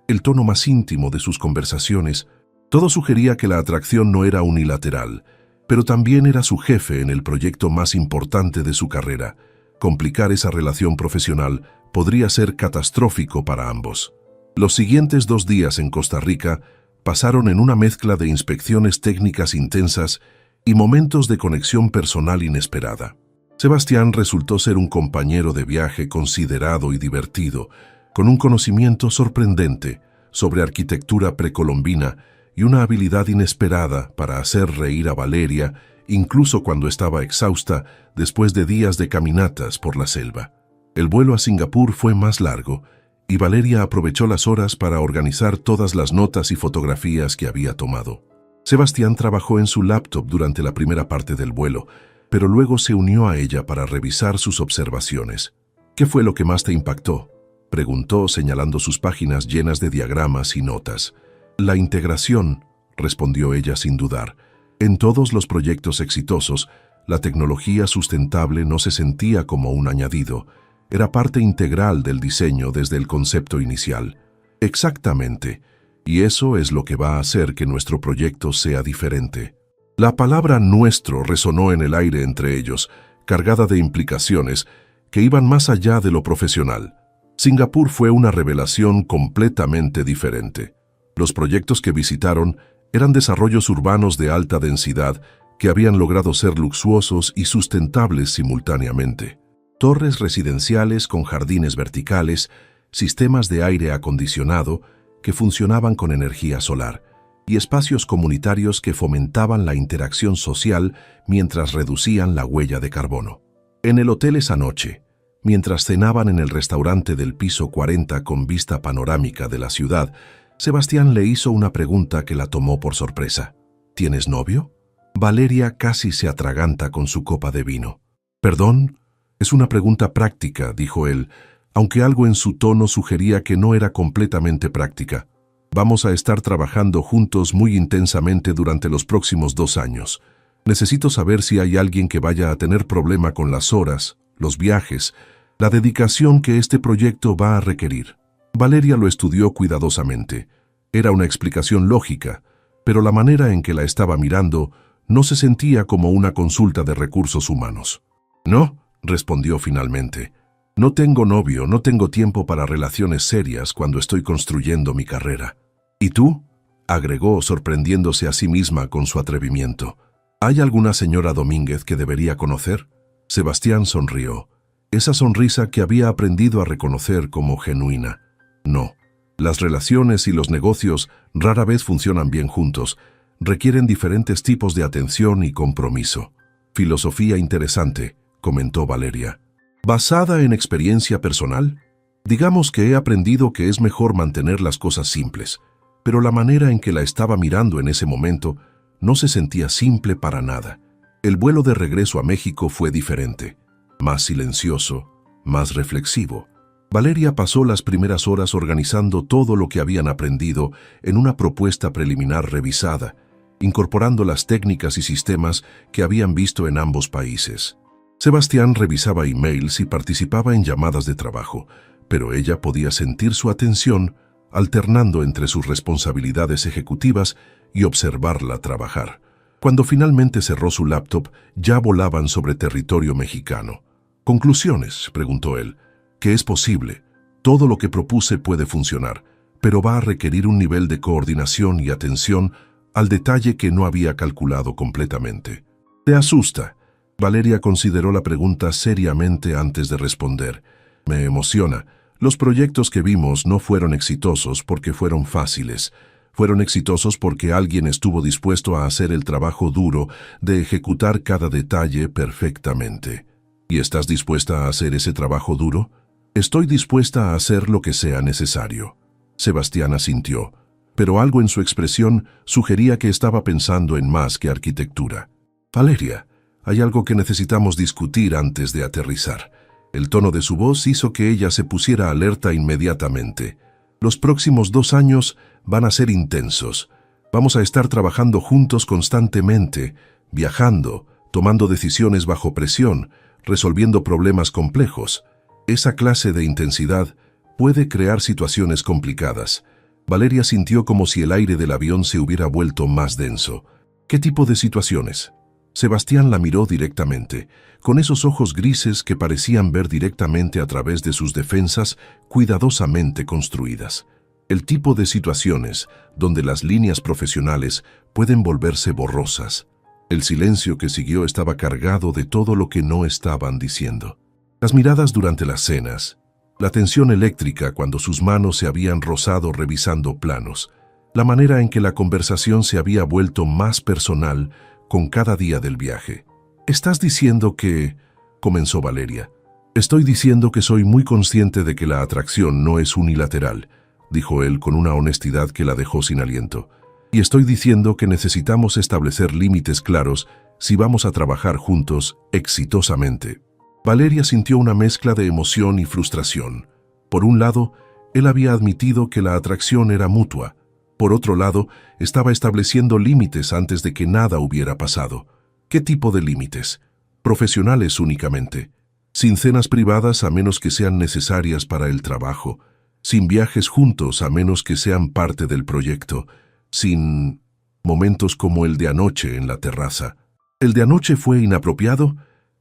el tono más íntimo de sus conversaciones, todo sugería que la atracción no era unilateral, pero también era su jefe en el proyecto más importante de su carrera. Complicar esa relación profesional podría ser catastrófico para ambos. Los siguientes 2 días en Costa Rica pasaron en una mezcla de inspecciones técnicas intensas y momentos de conexión personal inesperada. Sebastián resultó ser un compañero de viaje considerado y divertido, con un conocimiento sorprendente sobre arquitectura precolombina y una habilidad inesperada para hacer reír a Valeria, incluso cuando estaba exhausta después de días de caminatas por la selva. El vuelo a Singapur fue más largo, y Valeria aprovechó las horas para organizar todas las notas y fotografías que había tomado. Sebastián trabajó en su laptop durante la primera parte del vuelo, pero luego se unió a ella para revisar sus observaciones. ¿Qué fue lo que más te impactó?, preguntó señalando sus páginas llenas de diagramas y notas. La integración, respondió ella sin dudar. En todos los proyectos exitosos, la tecnología sustentable no se sentía como un añadido, era parte integral del diseño desde el concepto inicial. Exactamente, y eso es lo que va a hacer que nuestro proyecto sea diferente. La palabra nuestro resonó en el aire entre ellos, cargada de implicaciones que iban más allá de lo profesional. Singapur fue una revelación completamente diferente. Los proyectos que visitaron eran desarrollos urbanos de alta densidad que habían logrado ser luxuosos y sustentables simultáneamente. Torres residenciales con jardines verticales, sistemas de aire acondicionado que funcionaban con energía solar, y espacios comunitarios que fomentaban la interacción social mientras reducían la huella de carbono. En el hotel esa noche, mientras cenaban en el restaurante del piso 40 con vista panorámica de la ciudad, Sebastián le hizo una pregunta que la tomó por sorpresa. ¿Tienes novio? Valeria casi se atraganta con su copa de vino. ¿Perdón? Es una pregunta práctica, dijo él, aunque algo en su tono sugería que no era completamente práctica. Vamos a estar trabajando juntos muy intensamente durante los próximos 2 años. Necesito saber si hay alguien que vaya a tener problema con las horas, los viajes, la dedicación que este proyecto va a requerir. Valeria lo estudió cuidadosamente. Era una explicación lógica, pero la manera en que la estaba mirando no se sentía como una consulta de recursos humanos. No, respondió finalmente. No tengo novio, no tengo tiempo para relaciones serias cuando estoy construyendo mi carrera. ¿Y tú?, agregó, sorprendiéndose a sí misma con su atrevimiento. ¿Hay alguna señora Domínguez que debería conocer? Sebastián sonrió, esa sonrisa que había aprendido a reconocer como genuina. No, las relaciones y los negocios rara vez funcionan bien juntos, requieren diferentes tipos de atención y compromiso. Filosofía interesante, comentó Valeria. ¿Basada en experiencia personal? Digamos que he aprendido que es mejor mantener las cosas simples, pero la manera en que la estaba mirando en ese momento no se sentía simple para nada. El vuelo de regreso a México fue diferente, más silencioso, más reflexivo. Valeria pasó las primeras horas organizando todo lo que habían aprendido en una propuesta preliminar revisada, incorporando las técnicas y sistemas que habían visto en ambos países. Sebastián revisaba emails y participaba en llamadas de trabajo, pero ella podía sentir su atención alternando entre sus responsabilidades ejecutivas y observarla trabajar. Cuando finalmente cerró su laptop, ya volaban sobre territorio mexicano. ¿Conclusiones?, preguntó él. Que es posible. Todo lo que propuse puede funcionar, pero va a requerir un nivel de coordinación y atención al detalle que no había calculado completamente. ¿Te asusta? Valeria consideró la pregunta seriamente antes de responder. Me emociona. Los proyectos que vimos no fueron exitosos porque fueron fáciles. Fueron exitosos porque alguien estuvo dispuesto a hacer el trabajo duro de ejecutar cada detalle perfectamente. ¿Y estás dispuesta a hacer ese trabajo duro? Estoy dispuesta a hacer lo que sea necesario. Sebastián asintió, pero algo en su expresión sugería que estaba pensando en más que arquitectura. Valeria, hay algo que necesitamos discutir antes de aterrizar. El tono de su voz hizo que ella se pusiera alerta inmediatamente. Los próximos 2 años van a ser intensos. Vamos a estar trabajando juntos constantemente, viajando, tomando decisiones bajo presión, resolviendo problemas complejos. Esa clase de intensidad puede crear situaciones complicadas. Valeria sintió como si el aire del avión se hubiera vuelto más denso. ¿Qué tipo de situaciones? Sebastián la miró directamente, con esos ojos grises que parecían ver directamente a través de sus defensas cuidadosamente construidas. El tipo de situaciones donde las líneas profesionales pueden volverse borrosas. El silencio que siguió estaba cargado de todo lo que no estaban diciendo. Las miradas durante las cenas, la tensión eléctrica cuando sus manos se habían rozado revisando planos, la manera en que la conversación se había vuelto más personal con cada día del viaje. «¿Estás diciendo que...?» comenzó Valeria. «Estoy diciendo que soy muy consciente de que la atracción no es unilateral», dijo él con una honestidad que la dejó sin aliento. «Y estoy diciendo que necesitamos establecer límites claros si vamos a trabajar juntos exitosamente». Valeria sintió una mezcla de emoción y frustración. Por un lado, él había admitido que la atracción era mutua. Por otro lado, estaba estableciendo límites antes de que nada hubiera pasado. ¿Qué tipo de límites? Profesionales únicamente. Sin cenas privadas a menos que sean necesarias para el trabajo. Sin viajes juntos a menos que sean parte del proyecto. Sin momentos como el de anoche en la terraza. ¿El de anoche fue inapropiado?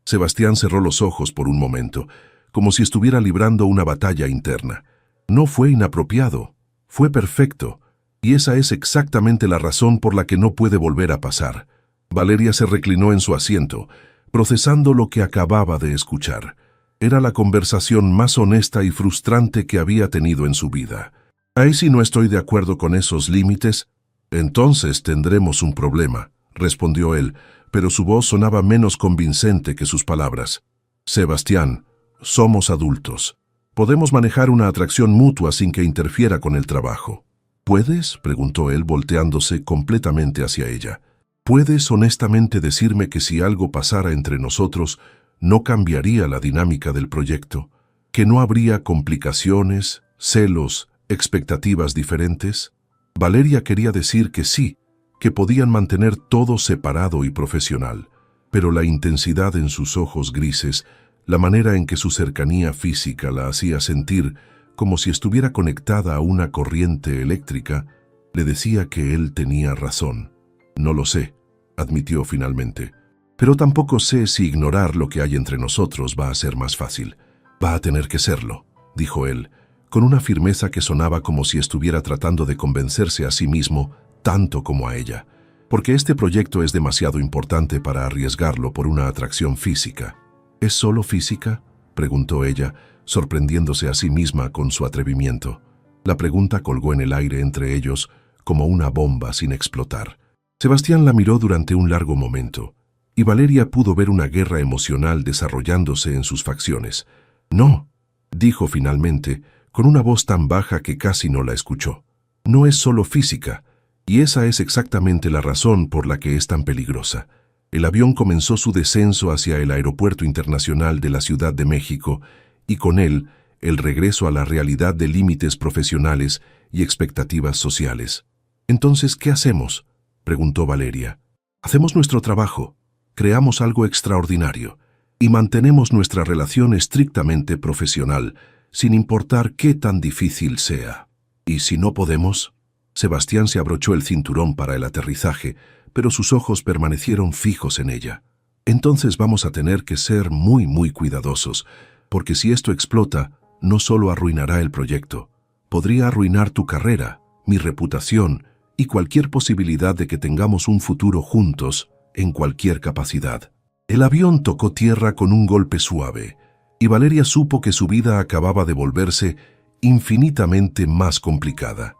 Sebastián cerró los ojos por un momento, como si estuviera librando una batalla interna. No fue inapropiado, fue perfecto. Y esa es exactamente la razón por la que no puede volver a pasar. Valeria se reclinó en su asiento, procesando lo que acababa de escuchar. Era la conversación más honesta y frustrante que había tenido en su vida. «Ahí sí no estoy de acuerdo con esos límites. Entonces tendremos un problema», respondió él, pero su voz sonaba menos convincente que sus palabras. «Sebastián, somos adultos. Podemos manejar una atracción mutua sin que interfiera con el trabajo». «¿Puedes?», preguntó él volteándose completamente hacia ella. «¿Puedes honestamente decirme que si algo pasara entre nosotros, no cambiaría la dinámica del proyecto? ¿Que no habría complicaciones, celos, expectativas diferentes?» Valeria quería decir que sí, que podían mantener todo separado y profesional, pero la intensidad en sus ojos grises, la manera en que su cercanía física la hacía sentir como si estuviera conectada a una corriente eléctrica, le decía que él tenía razón. «No lo sé», admitió finalmente, «pero tampoco sé si ignorar lo que hay entre nosotros va a ser más fácil». «Va a tener que serlo», dijo él, con una firmeza que sonaba como si estuviera tratando de convencerse a sí mismo tanto como a ella, porque este proyecto es demasiado importante para arriesgarlo por una atracción física. «¿Es solo física?», preguntó ella, sorprendiéndose a sí misma con su atrevimiento. La pregunta colgó en el aire entre ellos como una bomba sin explotar. Sebastián la miró durante un largo momento, y Valeria pudo ver una guerra emocional desarrollándose en sus facciones. «No», dijo finalmente, con una voz tan baja que casi no la escuchó. «No es solo física, y esa es exactamente la razón por la que es tan peligrosa». El avión comenzó su descenso hacia el Aeropuerto Internacional de la Ciudad de México, y con él, el regreso a la realidad de límites profesionales y expectativas sociales. «Entonces, ¿qué hacemos?», preguntó Valeria. «Hacemos nuestro trabajo, creamos algo extraordinario, y mantenemos nuestra relación estrictamente profesional, sin importar qué tan difícil sea. ¿Y si no podemos?». Sebastián se abrochó el cinturón para el aterrizaje, pero sus ojos permanecieron fijos en ella. «Entonces vamos a tener que ser muy cuidadosos, porque si esto explota, no solo arruinará el proyecto, podría arruinar tu carrera, mi reputación y cualquier posibilidad de que tengamos un futuro juntos en cualquier capacidad». El avión tocó tierra con un golpe suave, y Valeria supo que su vida acababa de volverse infinitamente más complicada.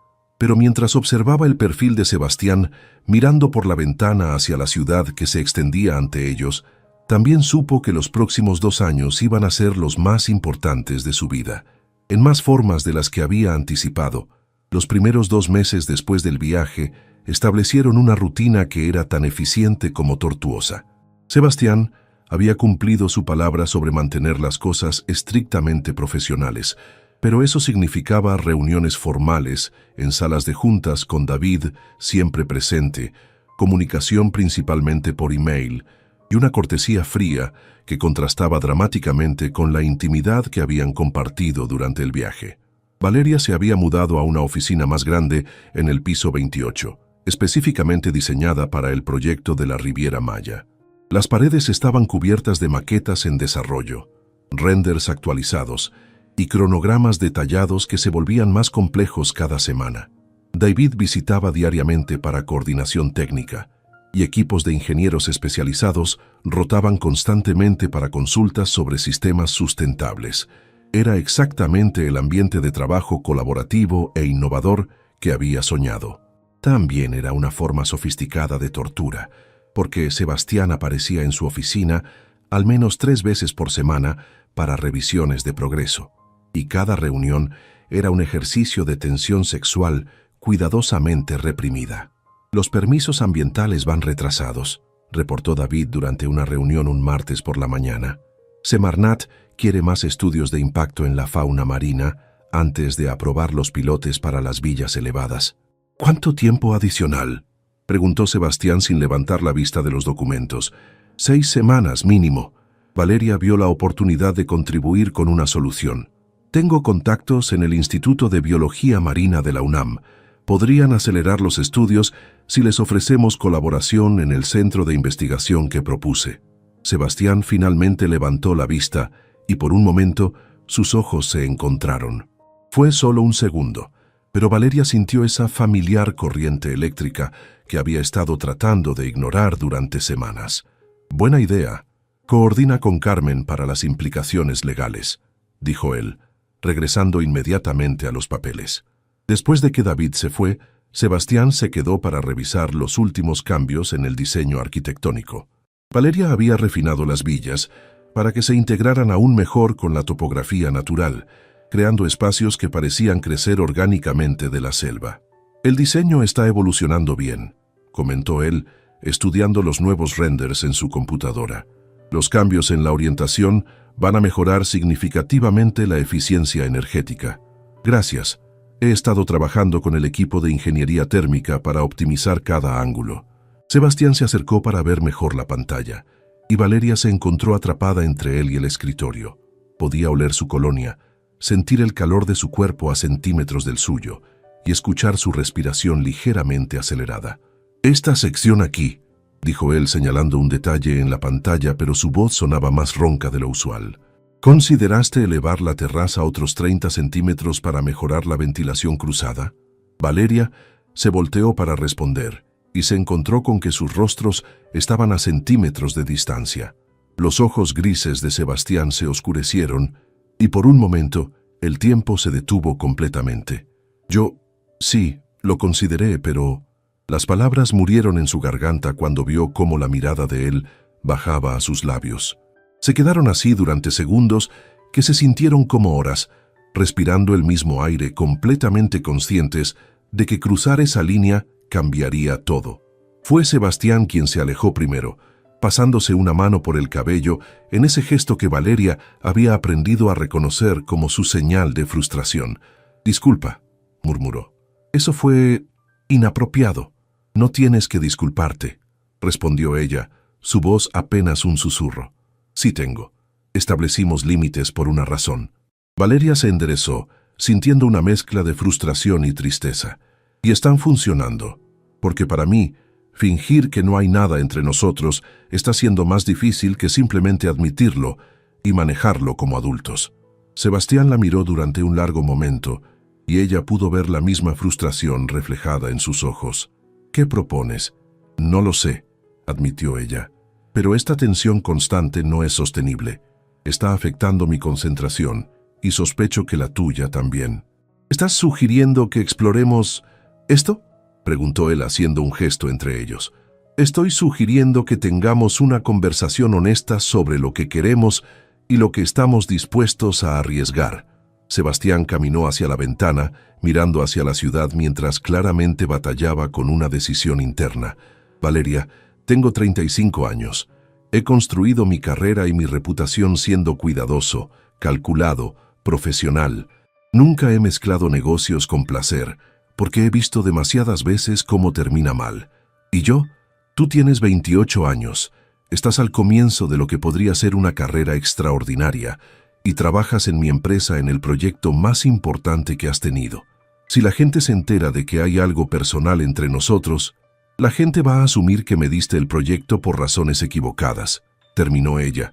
Pero mientras observaba el perfil de Sebastián, mirando por la ventana hacia la ciudad que se extendía ante ellos, también supo que los próximos 2 años iban a ser los más importantes de su vida, en más formas de las que había anticipado. Los primeros 2 meses después del viaje establecieron una rutina que era tan eficiente como tortuosa. Sebastián había cumplido su palabra sobre mantener las cosas estrictamente profesionales, pero eso significaba reuniones formales en salas de juntas con David siempre presente, comunicación principalmente por email y una cortesía fría que contrastaba dramáticamente con la intimidad que habían compartido durante el viaje. Valeria se había mudado a una oficina más grande en el piso 28, específicamente diseñada para el proyecto de la Riviera Maya. Las paredes estaban cubiertas de maquetas en desarrollo, renders actualizados y cronogramas detallados que se volvían más complejos cada semana. David visitaba diariamente para coordinación técnica, y equipos de ingenieros especializados rotaban constantemente para consultas sobre sistemas sustentables. Era exactamente el ambiente de trabajo colaborativo e innovador que había soñado. También era una forma sofisticada de tortura, porque Sebastián aparecía en su oficina al menos 3 veces por semana para revisiones de progreso, y cada reunión era un ejercicio de tensión sexual cuidadosamente reprimida. «Los permisos ambientales van retrasados», reportó David durante una reunión un martes por la mañana. «Semarnat quiere más estudios de impacto en la fauna marina antes de aprobar los pilotes para las villas elevadas». «¿Cuánto tiempo adicional?», preguntó Sebastián sin levantar la vista de los documentos. 6 semanas mínimo. Valeria vio la oportunidad de contribuir con una solución. «Tengo contactos en el Instituto de Biología Marina de la UNAM. Podrían acelerar los estudios si les ofrecemos colaboración en el centro de investigación que propuse». Sebastián finalmente levantó la vista y por un momento sus ojos se encontraron. Fue solo un segundo, pero Valeria sintió esa familiar corriente eléctrica que había estado tratando de ignorar durante semanas. «Buena idea. Coordina con Carmen para las implicaciones legales», dijo él, regresando inmediatamente a los papeles. Después de que David se fue, Sebastián se quedó para revisar los últimos cambios en el diseño arquitectónico. Valeria había refinado las villas para que se integraran aún mejor con la topografía natural, creando espacios que parecían crecer orgánicamente de la selva. «El diseño está evolucionando bien», comentó él, estudiando los nuevos renders en su computadora. «Los cambios en la orientación van a mejorar significativamente la eficiencia energética». «Gracias. He estado trabajando con el equipo de ingeniería térmica para optimizar cada ángulo». Sebastián se acercó para ver mejor la pantalla, y Valeria se encontró atrapada entre él y el escritorio. Podía oler su colonia, sentir el calor de su cuerpo a centímetros del suyo, y escuchar su respiración ligeramente acelerada. «Esta sección aquí», dijo él señalando un detalle en la pantalla, pero su voz sonaba más ronca de lo usual. «¿Consideraste elevar la terraza a otros 30 centímetros para mejorar la ventilación cruzada?» Valeria se volteó para responder, y se encontró con que sus rostros estaban a centímetros de distancia. Los ojos grises de Sebastián se oscurecieron, y por un momento el tiempo se detuvo completamente. Sí, lo consideré, pero...». Las palabras murieron en su garganta cuando vio cómo la mirada de él bajaba a sus labios. Se quedaron así durante segundos que se sintieron como horas, respirando el mismo aire, completamente conscientes de que cruzar esa línea cambiaría todo. Fue Sebastián quien se alejó primero, pasándose una mano por el cabello en ese gesto que Valeria había aprendido a reconocer como su señal de frustración. «Disculpa», murmuró. «Eso fue inapropiado». «No tienes que disculparte», respondió ella, su voz apenas un susurro. «Sí tengo. Establecimos límites por una razón». Valeria se enderezó, sintiendo una mezcla de frustración y tristeza. «Y están funcionando, porque para mí, fingir que no hay nada entre nosotros está siendo más difícil que simplemente admitirlo y manejarlo como adultos». Sebastián la miró durante un largo momento, y ella pudo ver la misma frustración reflejada en sus ojos. «¿Qué propones?» «No lo sé», admitió ella, «pero esta tensión constante no es sostenible. Está afectando mi concentración y sospecho que la tuya también». «¿Estás sugiriendo que exploremos ¿Esto?, preguntó él haciendo un gesto entre ellos. Estoy sugiriendo que tengamos una conversación honesta sobre lo que queremos y lo que estamos dispuestos a arriesgar. Sebastián caminó hacia la ventana, mirando hacia la ciudad mientras claramente batallaba con una decisión interna. Valeria, tengo 35 años. He construido mi carrera y mi reputación siendo cuidadoso, calculado, profesional. Nunca he mezclado negocios con placer, porque he visto demasiadas veces cómo termina mal. ¿Y yo? Tú tienes 28 años, estás al comienzo de lo que podría ser una carrera extraordinaria y trabajas en mi empresa en el proyecto más importante que has tenido. Si la gente se entera de que hay algo personal entre nosotros, la gente va a asumir que me diste el proyecto por razones equivocadas, terminó ella.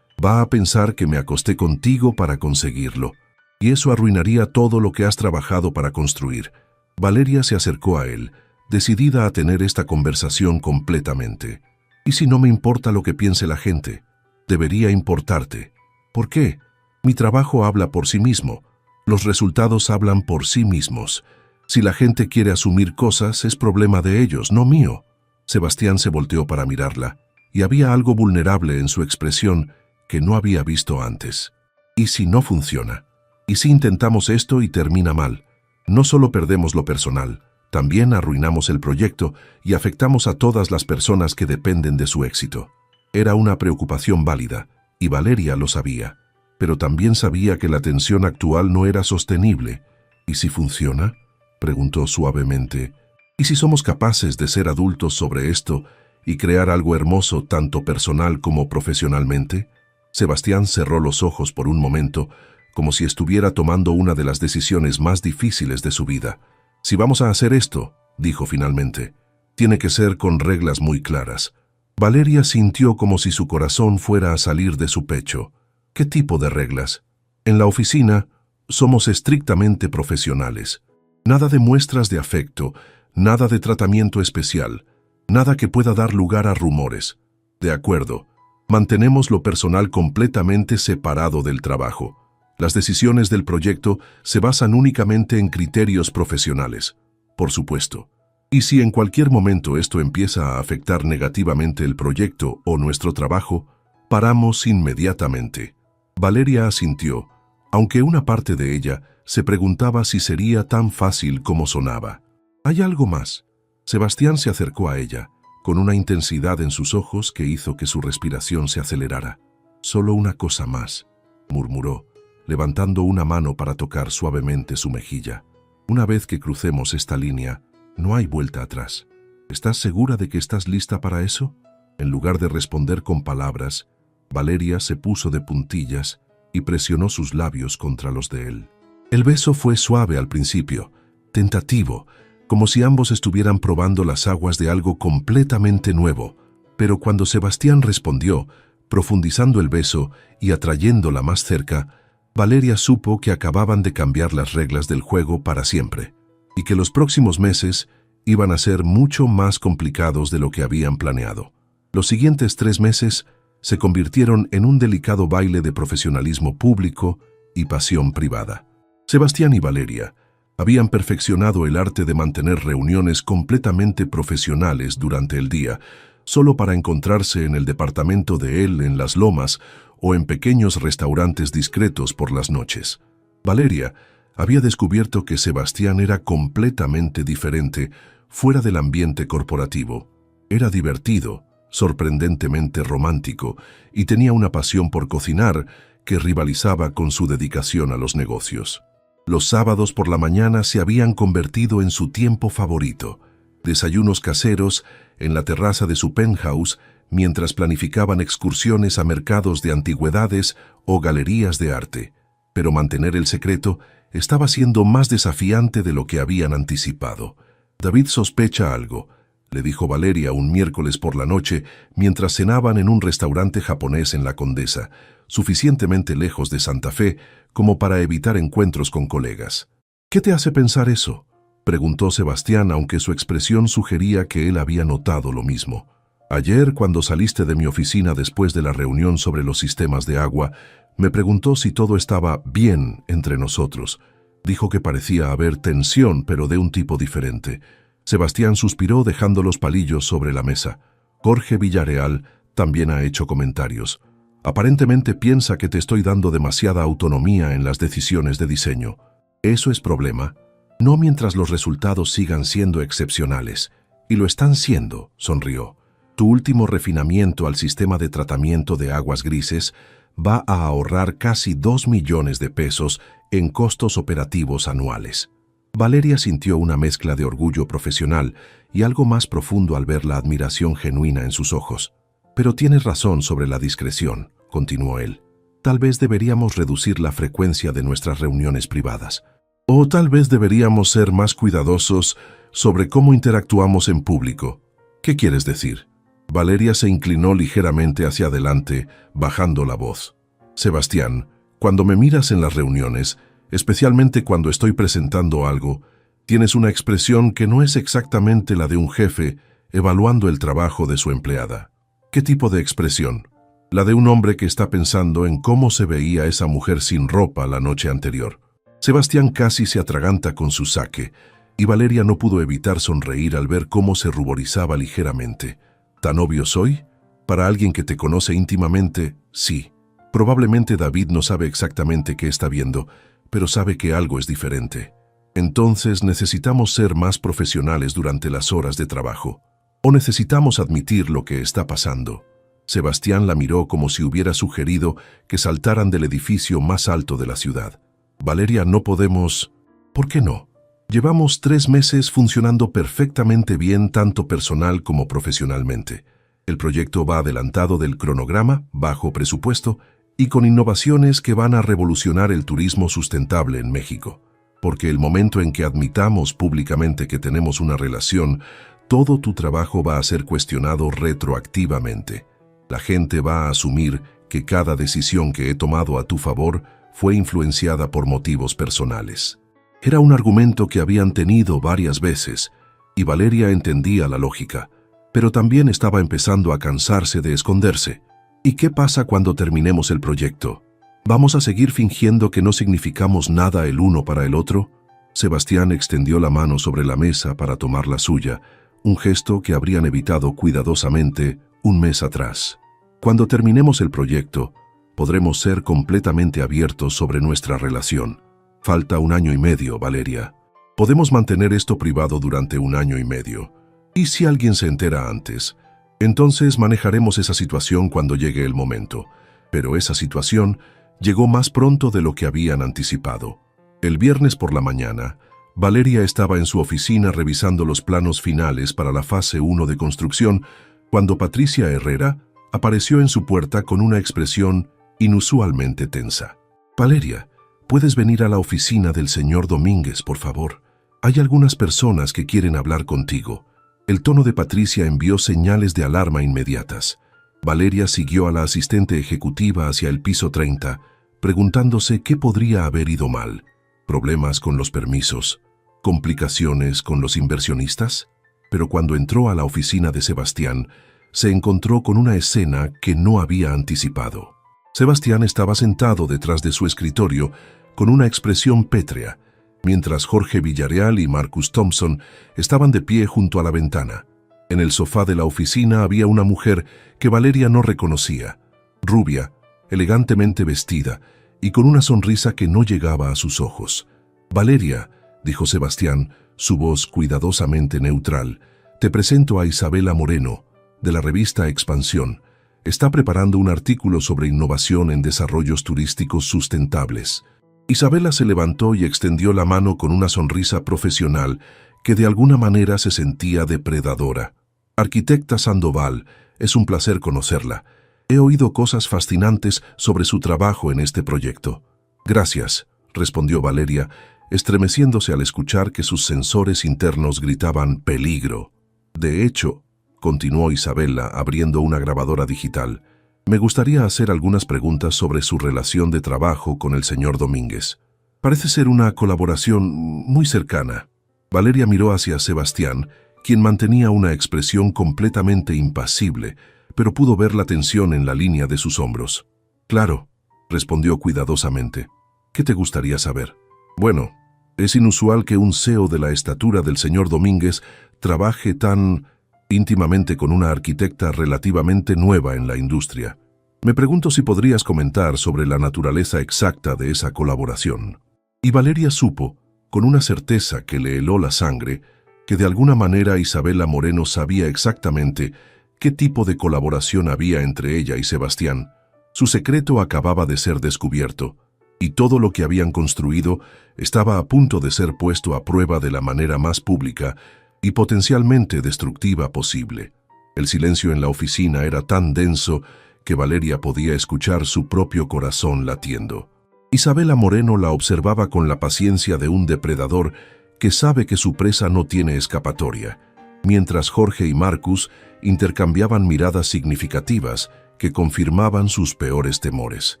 Va a pensar que me acosté contigo para conseguirlo, y eso arruinaría todo lo que has trabajado para construir. Valeria se acercó a él, decidida a tener esta conversación completamente. ¿Y si no me importa lo que piense la gente? Debería importarte. ¿Por qué? Mi trabajo habla por sí mismo. Los resultados hablan por sí mismos. Si la gente quiere asumir cosas, es problema de ellos, no mío. Sebastián se volteó para mirarla, y había algo vulnerable en su expresión que no había visto antes. ¿Y si no funciona? ¿Y si intentamos esto y termina mal? No solo perdemos lo personal, también arruinamos el proyecto y afectamos a todas las personas que dependen de su éxito. Era una preocupación válida, y Valeria lo sabía, pero también sabía que la tensión actual no era sostenible. ¿Y si funciona?, preguntó suavemente. ¿Y si somos capaces de ser adultos sobre esto y crear algo hermoso tanto personal como profesionalmente? Sebastián cerró los ojos por un momento, como si estuviera tomando una de las decisiones más difíciles de su vida. Si vamos a hacer esto, dijo finalmente, tiene que ser con reglas muy claras. Valeria sintió como si su corazón fuera a salir de su pecho. ¿Qué tipo de reglas? En la oficina, somos estrictamente profesionales. Nada de muestras de afecto, nada de tratamiento especial, nada que pueda dar lugar a rumores. De acuerdo, mantenemos lo personal completamente separado del trabajo. Las decisiones del proyecto se basan únicamente en criterios profesionales, por supuesto. Y si en cualquier momento esto empieza a afectar negativamente el proyecto o nuestro trabajo, paramos inmediatamente. Valeria asintió, aunque una parte de ella se preguntaba si sería tan fácil como sonaba. ¿Hay algo más? Sebastián se acercó a ella, con una intensidad en sus ojos que hizo que su respiración se acelerara. Solo una cosa más, murmuró, levantando una mano para tocar suavemente su mejilla. Una vez que crucemos esta línea, no hay vuelta atrás. ¿Estás segura de que estás lista para eso? En lugar de responder con palabras, Valeria se puso de puntillas y presionó sus labios contra los de él. El beso fue suave al principio, tentativo, como si ambos estuvieran probando las aguas de algo completamente nuevo, pero cuando Sebastián respondió, profundizando el beso y atrayéndola más cerca, Valeria supo que acababan de cambiar las reglas del juego para siempre, y que los próximos meses iban a ser mucho más complicados de lo que habían planeado. Los siguientes 3 meses se convirtieron en un delicado baile de profesionalismo público y pasión privada. Sebastián y Valeria habían perfeccionado el arte de mantener reuniones completamente profesionales durante el día, solo para encontrarse en el departamento de él en Las Lomas o en pequeños restaurantes discretos por las noches. Valeria había descubierto que Sebastián era completamente diferente fuera del ambiente corporativo. Era divertido, sorprendentemente romántico, y tenía una pasión por cocinar que rivalizaba con su dedicación a los negocios. Los sábados por la mañana se habían convertido en su tiempo favorito. Desayunos caseros en la terraza de su penthouse mientras planificaban excursiones a mercados de antigüedades o galerías de arte. Pero mantener el secreto estaba siendo más desafiante de lo que habían anticipado. David sospecha algo, le dijo Valeria un miércoles por la noche mientras cenaban en un restaurante japonés en La Condesa, suficientemente lejos de Santa Fe como para evitar encuentros con colegas. ¿Qué te hace pensar eso?, preguntó Sebastián, aunque su expresión sugería que él había notado lo mismo. Ayer, cuando saliste de mi oficina después de la reunión sobre los sistemas de agua, me preguntó si todo estaba bien entre nosotros. Dijo que parecía haber tensión, pero de un tipo diferente. Sebastián suspiró dejando los palillos sobre la mesa. Jorge Villarreal también ha hecho comentarios. Aparentemente piensa que te estoy dando demasiada autonomía en las decisiones de diseño. ¿Eso es problema? No mientras los resultados sigan siendo excepcionales. Y lo están siendo, sonrió. Tu último refinamiento al sistema de tratamiento de aguas grises va a ahorrar casi 2 millones de pesos en costos operativos anuales. Valeria sintió una mezcla de orgullo profesional y algo más profundo al ver la admiración genuina en sus ojos. Pero tienes razón sobre la discreción, continuó él. Tal vez deberíamos reducir la frecuencia de nuestras reuniones privadas. O tal vez deberíamos ser más cuidadosos sobre cómo interactuamos en público. ¿Qué quieres decir? Valeria se inclinó ligeramente hacia adelante, bajando la voz. Sebastián, cuando me miras en las reuniones, especialmente cuando estoy presentando algo, tienes una expresión que no es exactamente la de un jefe evaluando el trabajo de su empleada. ¿Qué tipo de expresión? La de un hombre que está pensando en cómo se veía esa mujer sin ropa la noche anterior. Sebastián casi se atraganta con su saque, y Valeria no pudo evitar sonreír al ver cómo se ruborizaba ligeramente. ¿Tan obvio soy? Para alguien que te conoce íntimamente, sí. Probablemente David no sabe exactamente qué está viendo, pero sabe que algo es diferente. Entonces necesitamos ser más profesionales durante las horas de trabajo. O necesitamos admitir lo que está pasando. Sebastián la miró como si hubiera sugerido que saltaran del edificio más alto de la ciudad. Valeria, no podemos... ¿Por qué no? Llevamos 3 meses funcionando perfectamente bien tanto personal como profesionalmente. El proyecto va adelantado del cronograma, bajo presupuesto, y con innovaciones que van a revolucionar el turismo sustentable en México. Porque el momento en que admitamos públicamente que tenemos una relación, todo tu trabajo va a ser cuestionado retroactivamente. La gente va a asumir que cada decisión que he tomado a tu favor fue influenciada por motivos personales. Era un argumento que habían tenido varias veces, y Valeria entendía la lógica, pero también estaba empezando a cansarse de esconderse. ¿Y qué pasa cuando terminemos el proyecto? ¿Vamos a seguir fingiendo que no significamos nada el uno para el otro? Sebastián extendió la mano sobre la mesa para tomar la suya, un gesto que habrían evitado cuidadosamente un mes atrás. Cuando terminemos el proyecto, podremos ser completamente abiertos sobre nuestra relación. Falta 1 año y medio, Valeria. Podemos mantener esto privado durante 1 año y medio. ¿Y si alguien se entera antes? Entonces manejaremos esa situación cuando llegue el momento. Pero esa situación llegó más pronto de lo que habían anticipado. El viernes por la mañana, Valeria estaba en su oficina revisando los planos finales para la fase 1 de construcción, cuando Patricia Herrera apareció en su puerta con una expresión inusualmente tensa. Valeria, ¿puedes venir a la oficina del señor Domínguez, por favor? Hay algunas personas que quieren hablar contigo. El tono de Patricia envió señales de alarma inmediatas. Valeria siguió a la asistente ejecutiva hacia el piso 30, preguntándose qué podría haber ido mal. ¿Problemas con los permisos? ¿Complicaciones con los inversionistas? Pero cuando entró a la oficina de Sebastián, se encontró con una escena que no había anticipado. Sebastián estaba sentado detrás de su escritorio con una expresión pétrea, mientras Jorge Villarreal y Marcus Thompson estaban de pie junto a la ventana. En el sofá de la oficina había una mujer que Valeria no reconocía, rubia, elegantemente vestida y con una sonrisa que no llegaba a sus ojos. «Valeria», dijo Sebastián, su voz cuidadosamente neutral, «te presento a Isabela Moreno, de la revista Expansión. Está preparando un artículo sobre innovación en desarrollos turísticos sustentables». Isabela se levantó y extendió la mano con una sonrisa profesional que de alguna manera se sentía depredadora. «Arquitecta Sandoval, es un placer conocerla. He oído cosas fascinantes sobre su trabajo en este proyecto». «Gracias», respondió Valeria, estremeciéndose al escuchar que sus sensores internos gritaban «peligro». «De hecho», continuó Isabela abriendo una grabadora digital, «me gustaría hacer algunas preguntas sobre su relación de trabajo con el señor Domínguez. Parece ser una colaboración muy cercana». Valeria miró hacia Sebastián, quien mantenía una expresión completamente impasible, pero pudo ver la tensión en la línea de sus hombros. «Claro», respondió cuidadosamente. «¿Qué te gustaría saber?» «Bueno, Es inusual que un CEO de la estatura del señor Domínguez trabaje tan íntimamente con una arquitecta relativamente nueva en la industria. Me pregunto si podrías comentar sobre la naturaleza exacta de esa colaboración. Y Valeria supo, con una certeza que le heló la sangre, que de alguna manera Isabela Moreno sabía exactamente qué tipo de colaboración había entre ella y Sebastián. Su secreto acababa de ser descubierto, y todo lo que habían construido estaba a punto de ser puesto a prueba de la manera más pública y potencialmente destructiva posible. El silencio en la oficina era tan denso que Valeria podía escuchar su propio corazón latiendo. Isabela Moreno la observaba con la paciencia de un depredador que sabe que su presa no tiene escapatoria, mientras Jorge y Marcus intercambiaban miradas significativas que confirmaban sus peores temores.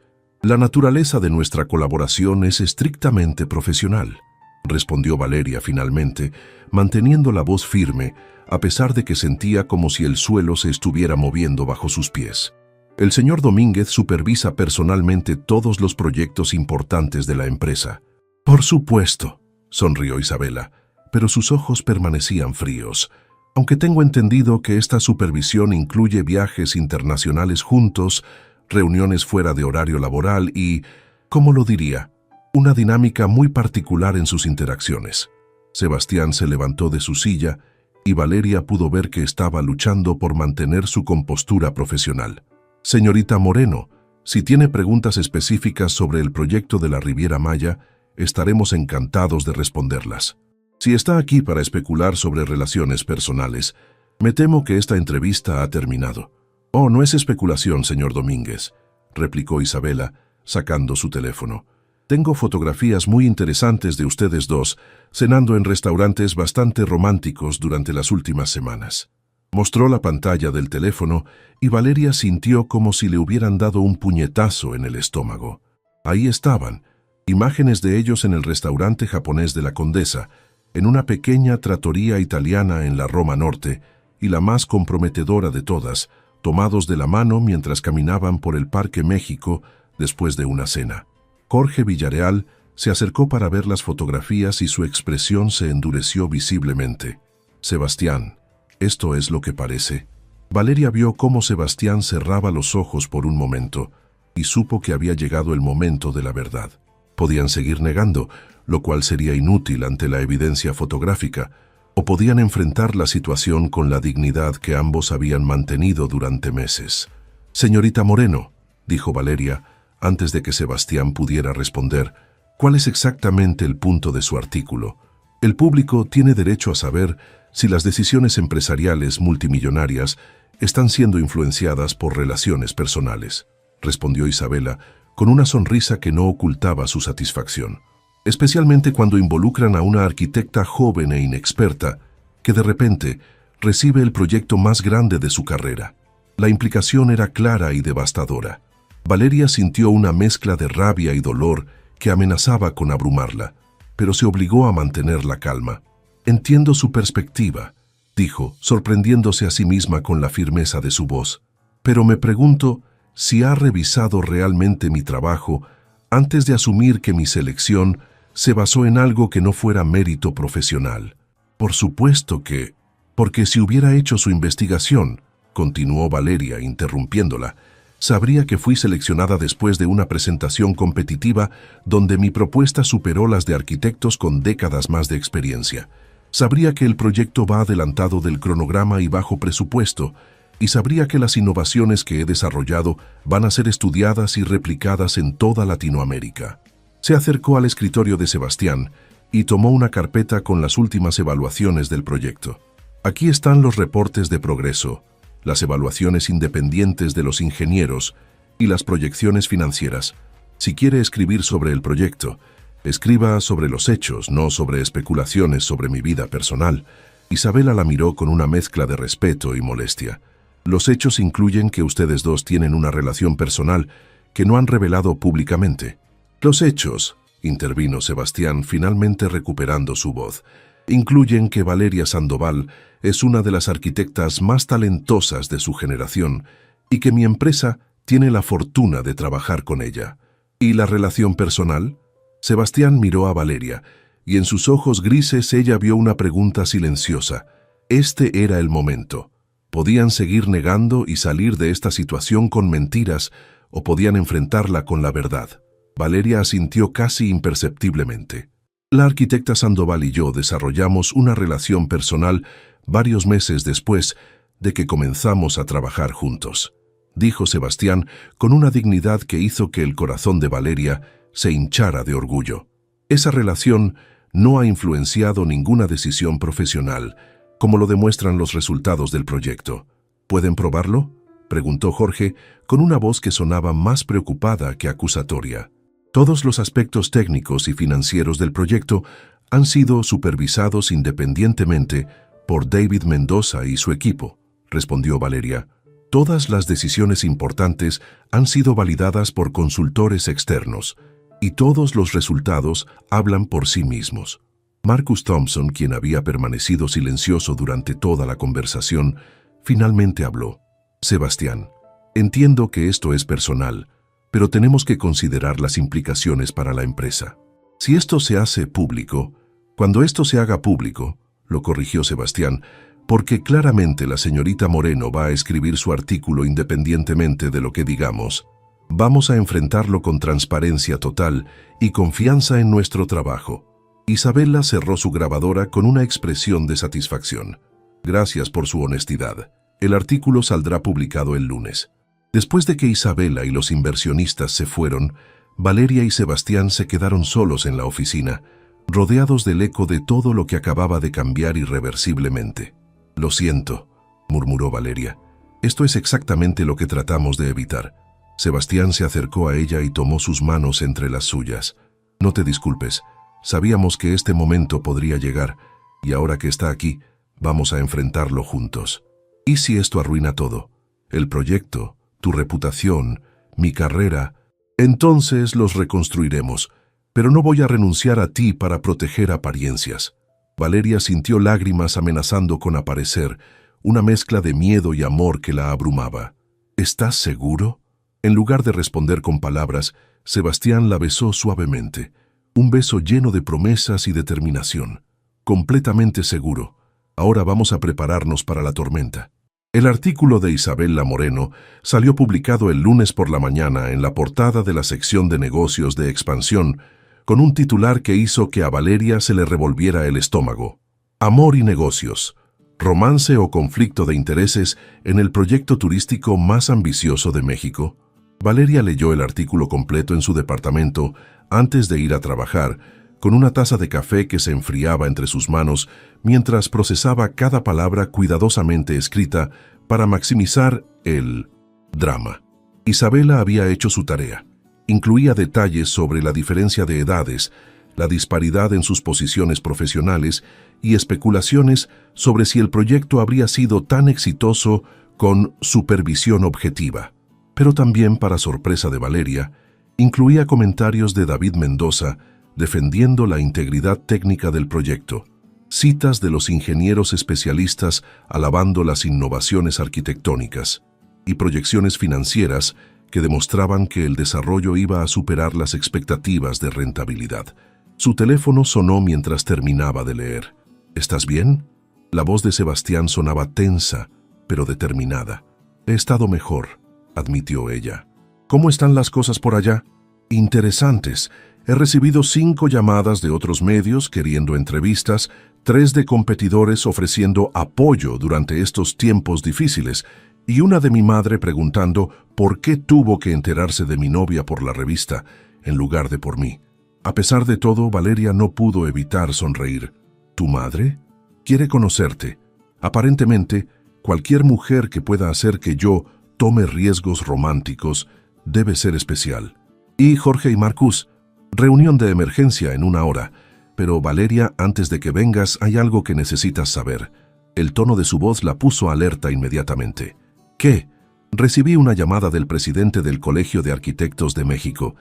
La naturaleza de nuestra colaboración es estrictamente profesional, respondió Valeria finalmente, manteniendo la voz firme, a pesar de que sentía como si el suelo se estuviera moviendo bajo sus pies. El señor Domínguez supervisa personalmente todos los proyectos importantes de la empresa. Por supuesto, sonrió Isabela, pero sus ojos permanecían fríos. Aunque tengo entendido que esta supervisión incluye viajes internacionales juntos, reuniones fuera de horario laboral y, ¿cómo lo diría?, una dinámica muy particular en sus interacciones. Sebastián se levantó de su silla y Valeria pudo ver que estaba luchando por mantener su compostura profesional. Señorita Moreno, si tiene preguntas específicas sobre el proyecto de la Riviera Maya, estaremos encantados de responderlas. Si está aquí para especular sobre relaciones personales, me temo que esta entrevista ha terminado. Oh, no es especulación, señor Domínguez, replicó Isabela, sacando su teléfono. Tengo fotografías muy interesantes de ustedes dos, cenando en restaurantes bastante románticos durante las últimas semanas. Mostró la pantalla del teléfono y Valeria sintió como si le hubieran dado un puñetazo en el estómago. Ahí estaban, imágenes de ellos en el restaurante japonés de la Condesa, en una pequeña trattoria italiana en la Roma Norte, y la más comprometedora de todas, tomados de la mano mientras caminaban por el Parque México después de una cena. Jorge Villarreal se acercó para ver las fotografías y su expresión se endureció visiblemente. Sebastián, ¿esto es lo que parece? Valeria vio cómo Sebastián cerraba los ojos por un momento y supo que había llegado el momento de la verdad. Podían seguir negando, lo cual sería inútil ante la evidencia fotográfica, o podían enfrentar la situación con la dignidad que ambos habían mantenido durante meses. Señorita Moreno, dijo Valeria, antes de que Sebastián pudiera responder, ¿cuál es exactamente el punto de su artículo? El público tiene derecho a saber si las decisiones empresariales multimillonarias están siendo influenciadas por relaciones personales, respondió Isabela, con una sonrisa que no ocultaba su satisfacción. Especialmente cuando involucran a una arquitecta joven e inexperta que de repente recibe el proyecto más grande de su carrera. La implicación era clara y devastadora. Valeria sintió una mezcla de rabia y dolor que amenazaba con abrumarla, pero se obligó a mantener la calma. Entiendo su perspectiva, dijo, sorprendiéndose a sí misma con la firmeza de su voz. Pero me pregunto si ha revisado realmente mi trabajo antes de asumir que mi selección se basó en algo que no fuera mérito profesional. Por supuesto que, porque si hubiera hecho su investigación, continuó Valeria, interrumpiéndola, sabría que fui seleccionada después de una presentación competitiva donde mi propuesta superó las de arquitectos con décadas más de experiencia. Sabría que el proyecto va adelantado del cronograma y bajo presupuesto, y sabría que las innovaciones que he desarrollado van a ser estudiadas y replicadas en toda Latinoamérica. Se acercó al escritorio de Sebastián y tomó una carpeta con las últimas evaluaciones del proyecto. Aquí están los reportes de progreso, las evaluaciones independientes de los ingenieros y las proyecciones financieras. Si quiere escribir sobre el proyecto, escriba sobre los hechos, no sobre especulaciones sobre mi vida personal. Isabela la miró con una mezcla de respeto y molestia. Los hechos incluyen que ustedes dos tienen una relación personal que no han revelado públicamente. Los hechos, intervino Sebastián, finalmente recuperando su voz, incluyen que Valeria Sandoval es una de las arquitectas más talentosas de su generación y que mi empresa tiene la fortuna de trabajar con ella. ¿Y la relación personal? Sebastián miró a Valeria, y en sus ojos grises ella vio una pregunta silenciosa. Este era el momento. Podían seguir negando y salir de esta situación con mentiras, o podían enfrentarla con la verdad. Valeria asintió casi imperceptiblemente. La arquitecta Sandoval y yo desarrollamos una relación personal varios meses después de que comenzamos a trabajar juntos, dijo Sebastián con una dignidad que hizo que el corazón de Valeria se hinchara de orgullo. Esa relación no ha influenciado ninguna decisión profesional, como lo demuestran los resultados del proyecto. ¿Pueden probarlo?, preguntó Jorge con una voz que sonaba más preocupada que acusatoria. Todos los aspectos técnicos y financieros del proyecto han sido supervisados independientemente por David Mendoza y su equipo, respondió Valeria. Todas las decisiones importantes han sido validadas por consultores externos, y todos los resultados hablan por sí mismos. Marcus Thompson, quien había permanecido silencioso durante toda la conversación, finalmente habló. Sebastián, entiendo que esto es personal, pero tenemos que considerar las implicaciones para la empresa. Si esto se hace público, cuando esto se haga público, lo corrigió Sebastián, porque claramente la señorita Moreno va a escribir su artículo independientemente de lo que digamos. Vamos a enfrentarlo con transparencia total y confianza en nuestro trabajo. Isabela cerró su grabadora con una expresión de satisfacción. Gracias por su honestidad. El artículo saldrá publicado el lunes. Después de que Isabela y los inversionistas se fueron, Valeria y Sebastián se quedaron solos en la oficina, rodeados del eco de todo lo que acababa de cambiar irreversiblemente. Lo siento, murmuró Valeria. Esto es exactamente lo que tratamos de evitar. Sebastián se acercó a ella y tomó sus manos entre las suyas. No te disculpes. Sabíamos que este momento podría llegar, y ahora que está aquí, vamos a enfrentarlo juntos. ¿Y si esto arruina todo? El proyecto, tu reputación, mi carrera. Entonces los reconstruiremos, pero no voy a renunciar a ti para proteger apariencias. Valeria sintió lágrimas amenazando con aparecer, una mezcla de miedo y amor que la abrumaba. ¿Estás seguro? En lugar de responder con palabras, Sebastián la besó suavemente. Un beso lleno de promesas y determinación. Completamente seguro. Ahora vamos a prepararnos para la tormenta. El artículo de Isabela Moreno salió publicado el lunes por la mañana en la portada de la sección de negocios de Expansión, con un titular que hizo que a Valeria se le revolviera el estómago. Amor y negocios. Romance o conflicto de intereses en el proyecto turístico más ambicioso de México. Valeria leyó el artículo completo en su departamento antes de ir a trabajar, con una taza de café que se enfriaba entre sus manos mientras procesaba cada palabra cuidadosamente escrita para maximizar el drama. Isabela había hecho su tarea. Incluía detalles sobre la diferencia de edades, la disparidad en sus posiciones profesionales y especulaciones sobre si el proyecto habría sido tan exitoso con supervisión objetiva. Pero también, para sorpresa de Valeria, incluía comentarios de David Mendoza defendiendo la integridad técnica del proyecto, citas de los ingenieros especialistas alabando las innovaciones arquitectónicas y proyecciones financieras que demostraban que el desarrollo iba a superar las expectativas de rentabilidad. Su teléfono sonó mientras terminaba de leer. ¿Estás bien? La voz de Sebastián sonaba tensa, pero determinada. He estado mejor, admitió ella. ¿Cómo están las cosas por allá? Interesantes. He recibido 5 llamadas de otros medios queriendo entrevistas, 3 de competidores ofreciendo apoyo durante estos tiempos difíciles, y una de mi madre preguntando por qué tuvo que enterarse de mi novia por la revista, en lugar de por mí. A pesar de todo, Valeria no pudo evitar sonreír. ¿Tu madre? Quiere conocerte. Aparentemente, cualquier mujer que pueda hacer que yo tome riesgos románticos debe ser especial. Y Jorge y Marcus, reunión de emergencia en 1 hora. Pero Valeria, antes de que vengas, hay algo que necesitas saber. El tono de su voz la puso alerta inmediatamente. ¿Qué? Recibí una llamada del presidente del Colegio de Arquitectos de México.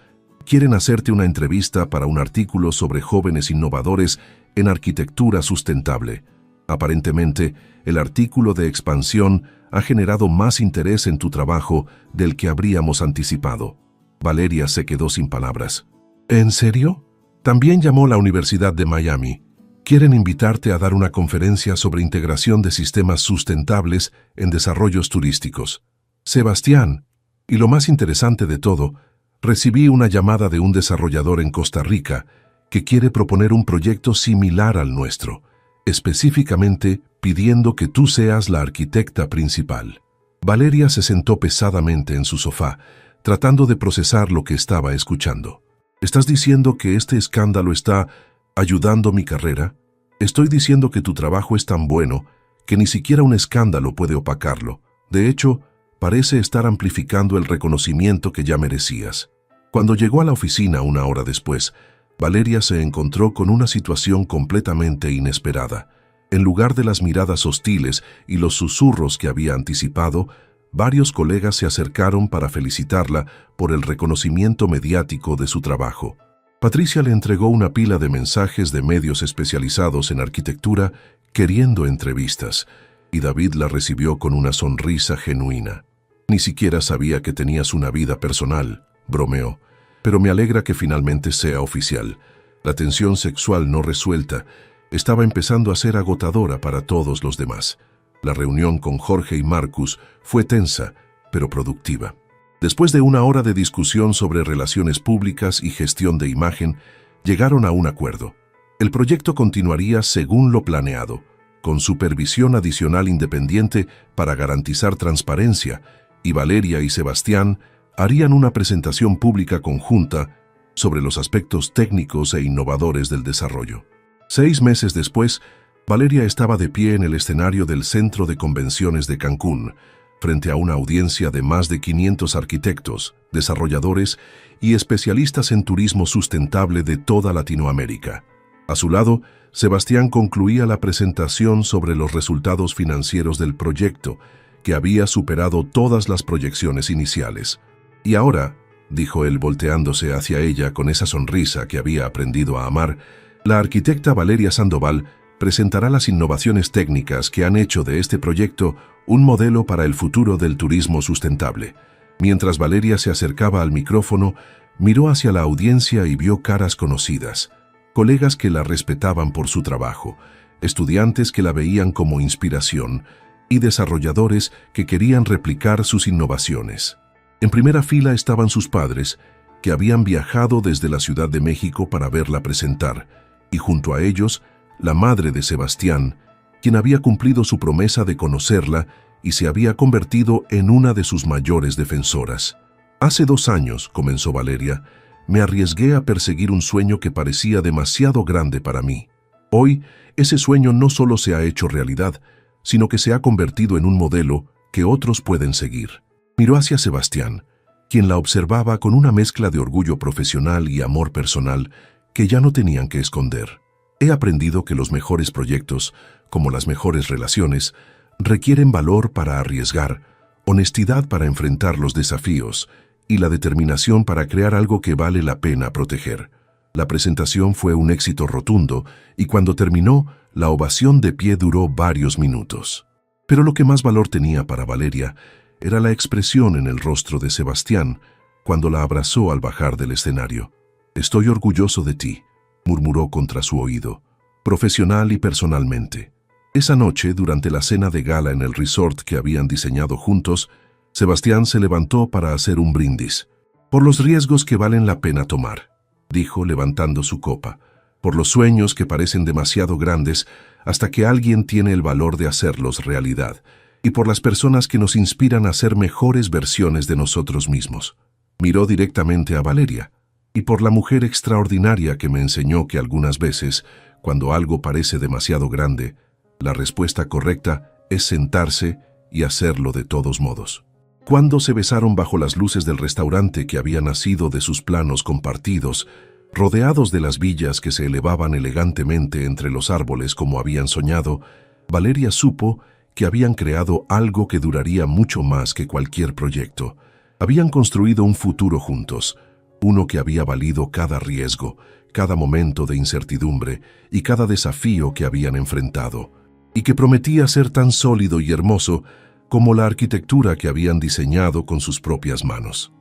Quieren hacerte una entrevista para un artículo sobre jóvenes innovadores en arquitectura sustentable. Aparentemente, el artículo de Expansión ha generado más interés en tu trabajo del que habríamos anticipado. Valeria se quedó sin palabras. ¿En serio? También llamó la Universidad de Miami. Quieren invitarte a dar una conferencia sobre integración de sistemas sustentables en desarrollos turísticos. Sebastián, y lo más interesante de todo, recibí una llamada de un desarrollador en Costa Rica que quiere proponer un proyecto similar al nuestro, específicamente pidiendo que tú seas la arquitecta principal. Valeria se sentó pesadamente en su sofá, tratando de procesar lo que estaba escuchando. ¿Estás diciendo que este escándalo está ayudando mi carrera? Estoy diciendo que tu trabajo es tan bueno que ni siquiera un escándalo puede opacarlo. De hecho, parece estar amplificando el reconocimiento que ya merecías. Cuando llegó a la oficina una hora después, Valeria se encontró con una situación completamente inesperada. En lugar de las miradas hostiles y los susurros que había anticipado, varios colegas se acercaron para felicitarla por el reconocimiento mediático de su trabajo. Patricia le entregó una pila de mensajes de medios especializados en arquitectura queriendo entrevistas, y David la recibió con una sonrisa genuina. Ni siquiera sabía que tenías una vida personal, bromeó, pero me alegra que finalmente sea oficial. La tensión sexual no resuelta estaba empezando a ser agotadora para todos los demás. La reunión con Jorge y Marcus fue tensa, pero productiva. Después de una hora de discusión sobre relaciones públicas y gestión de imagen, llegaron a un acuerdo. El proyecto continuaría según lo planeado, con supervisión adicional independiente para garantizar transparencia, y Valeria y Sebastián harían una presentación pública conjunta sobre los aspectos técnicos e innovadores del desarrollo. 6 meses después, Valeria estaba de pie en el escenario del Centro de Convenciones de Cancún, frente a una audiencia de más de 500 arquitectos, desarrolladores y especialistas en turismo sustentable de toda Latinoamérica. A su lado, Sebastián concluía la presentación sobre los resultados financieros del proyecto, que había superado todas las proyecciones iniciales. Y ahora, dijo él volteándose hacia ella con esa sonrisa que había aprendido a amar, la arquitecta Valeria Sandoval presentará las innovaciones técnicas que han hecho de este proyecto un modelo para el futuro del turismo sustentable. Mientras Valeria se acercaba al micrófono, miró hacia la audiencia y vio caras conocidas, colegas que la respetaban por su trabajo, estudiantes que la veían como inspiración y desarrolladores que querían replicar sus innovaciones. En primera fila estaban sus padres, que habían viajado desde la Ciudad de México para verla presentar, y junto a ellos, la madre de Sebastián, quien había cumplido su promesa de conocerla y se había convertido en una de sus mayores defensoras. Hace 2 años, comenzó Valeria, me arriesgué a perseguir un sueño que parecía demasiado grande para mí. Hoy, ese sueño no solo se ha hecho realidad, sino que se ha convertido en un modelo que otros pueden seguir. Miró hacia Sebastián, quien la observaba con una mezcla de orgullo profesional y amor personal que ya no tenían que esconder. He aprendido que los mejores proyectos, como las mejores relaciones, requieren valor para arriesgar, honestidad para enfrentar los desafíos y la determinación para crear algo que vale la pena proteger. La presentación fue un éxito rotundo y cuando terminó, la ovación de pie duró varios minutos. Pero lo que más valor tenía para Valeria era la expresión en el rostro de Sebastián cuando la abrazó al bajar del escenario. «Estoy orgulloso de ti», murmuró contra su oído, profesional y personalmente. Esa noche, durante la cena de gala en el resort que habían diseñado juntos, Sebastián se levantó para hacer un brindis. «Por los riesgos que valen la pena tomar», dijo levantando su copa, «por los sueños que parecen demasiado grandes hasta que alguien tiene el valor de hacerlos realidad, y por las personas que nos inspiran a ser mejores versiones de nosotros mismos». Miró directamente a Valeria. «Y por la mujer extraordinaria que me enseñó que algunas veces, cuando algo parece demasiado grande, la respuesta correcta es sentarse y hacerlo de todos modos». Cuando se besaron bajo las luces del restaurante que había nacido de sus planos compartidos, rodeados de las villas que se elevaban elegantemente entre los árboles como habían soñado, Valeria supo que habían creado algo que duraría mucho más que cualquier proyecto. Habían construido un futuro juntos, uno que había valido cada riesgo, cada momento de incertidumbre y cada desafío que habían enfrentado, y que prometía ser tan sólido y hermoso como la arquitectura que habían diseñado con sus propias manos.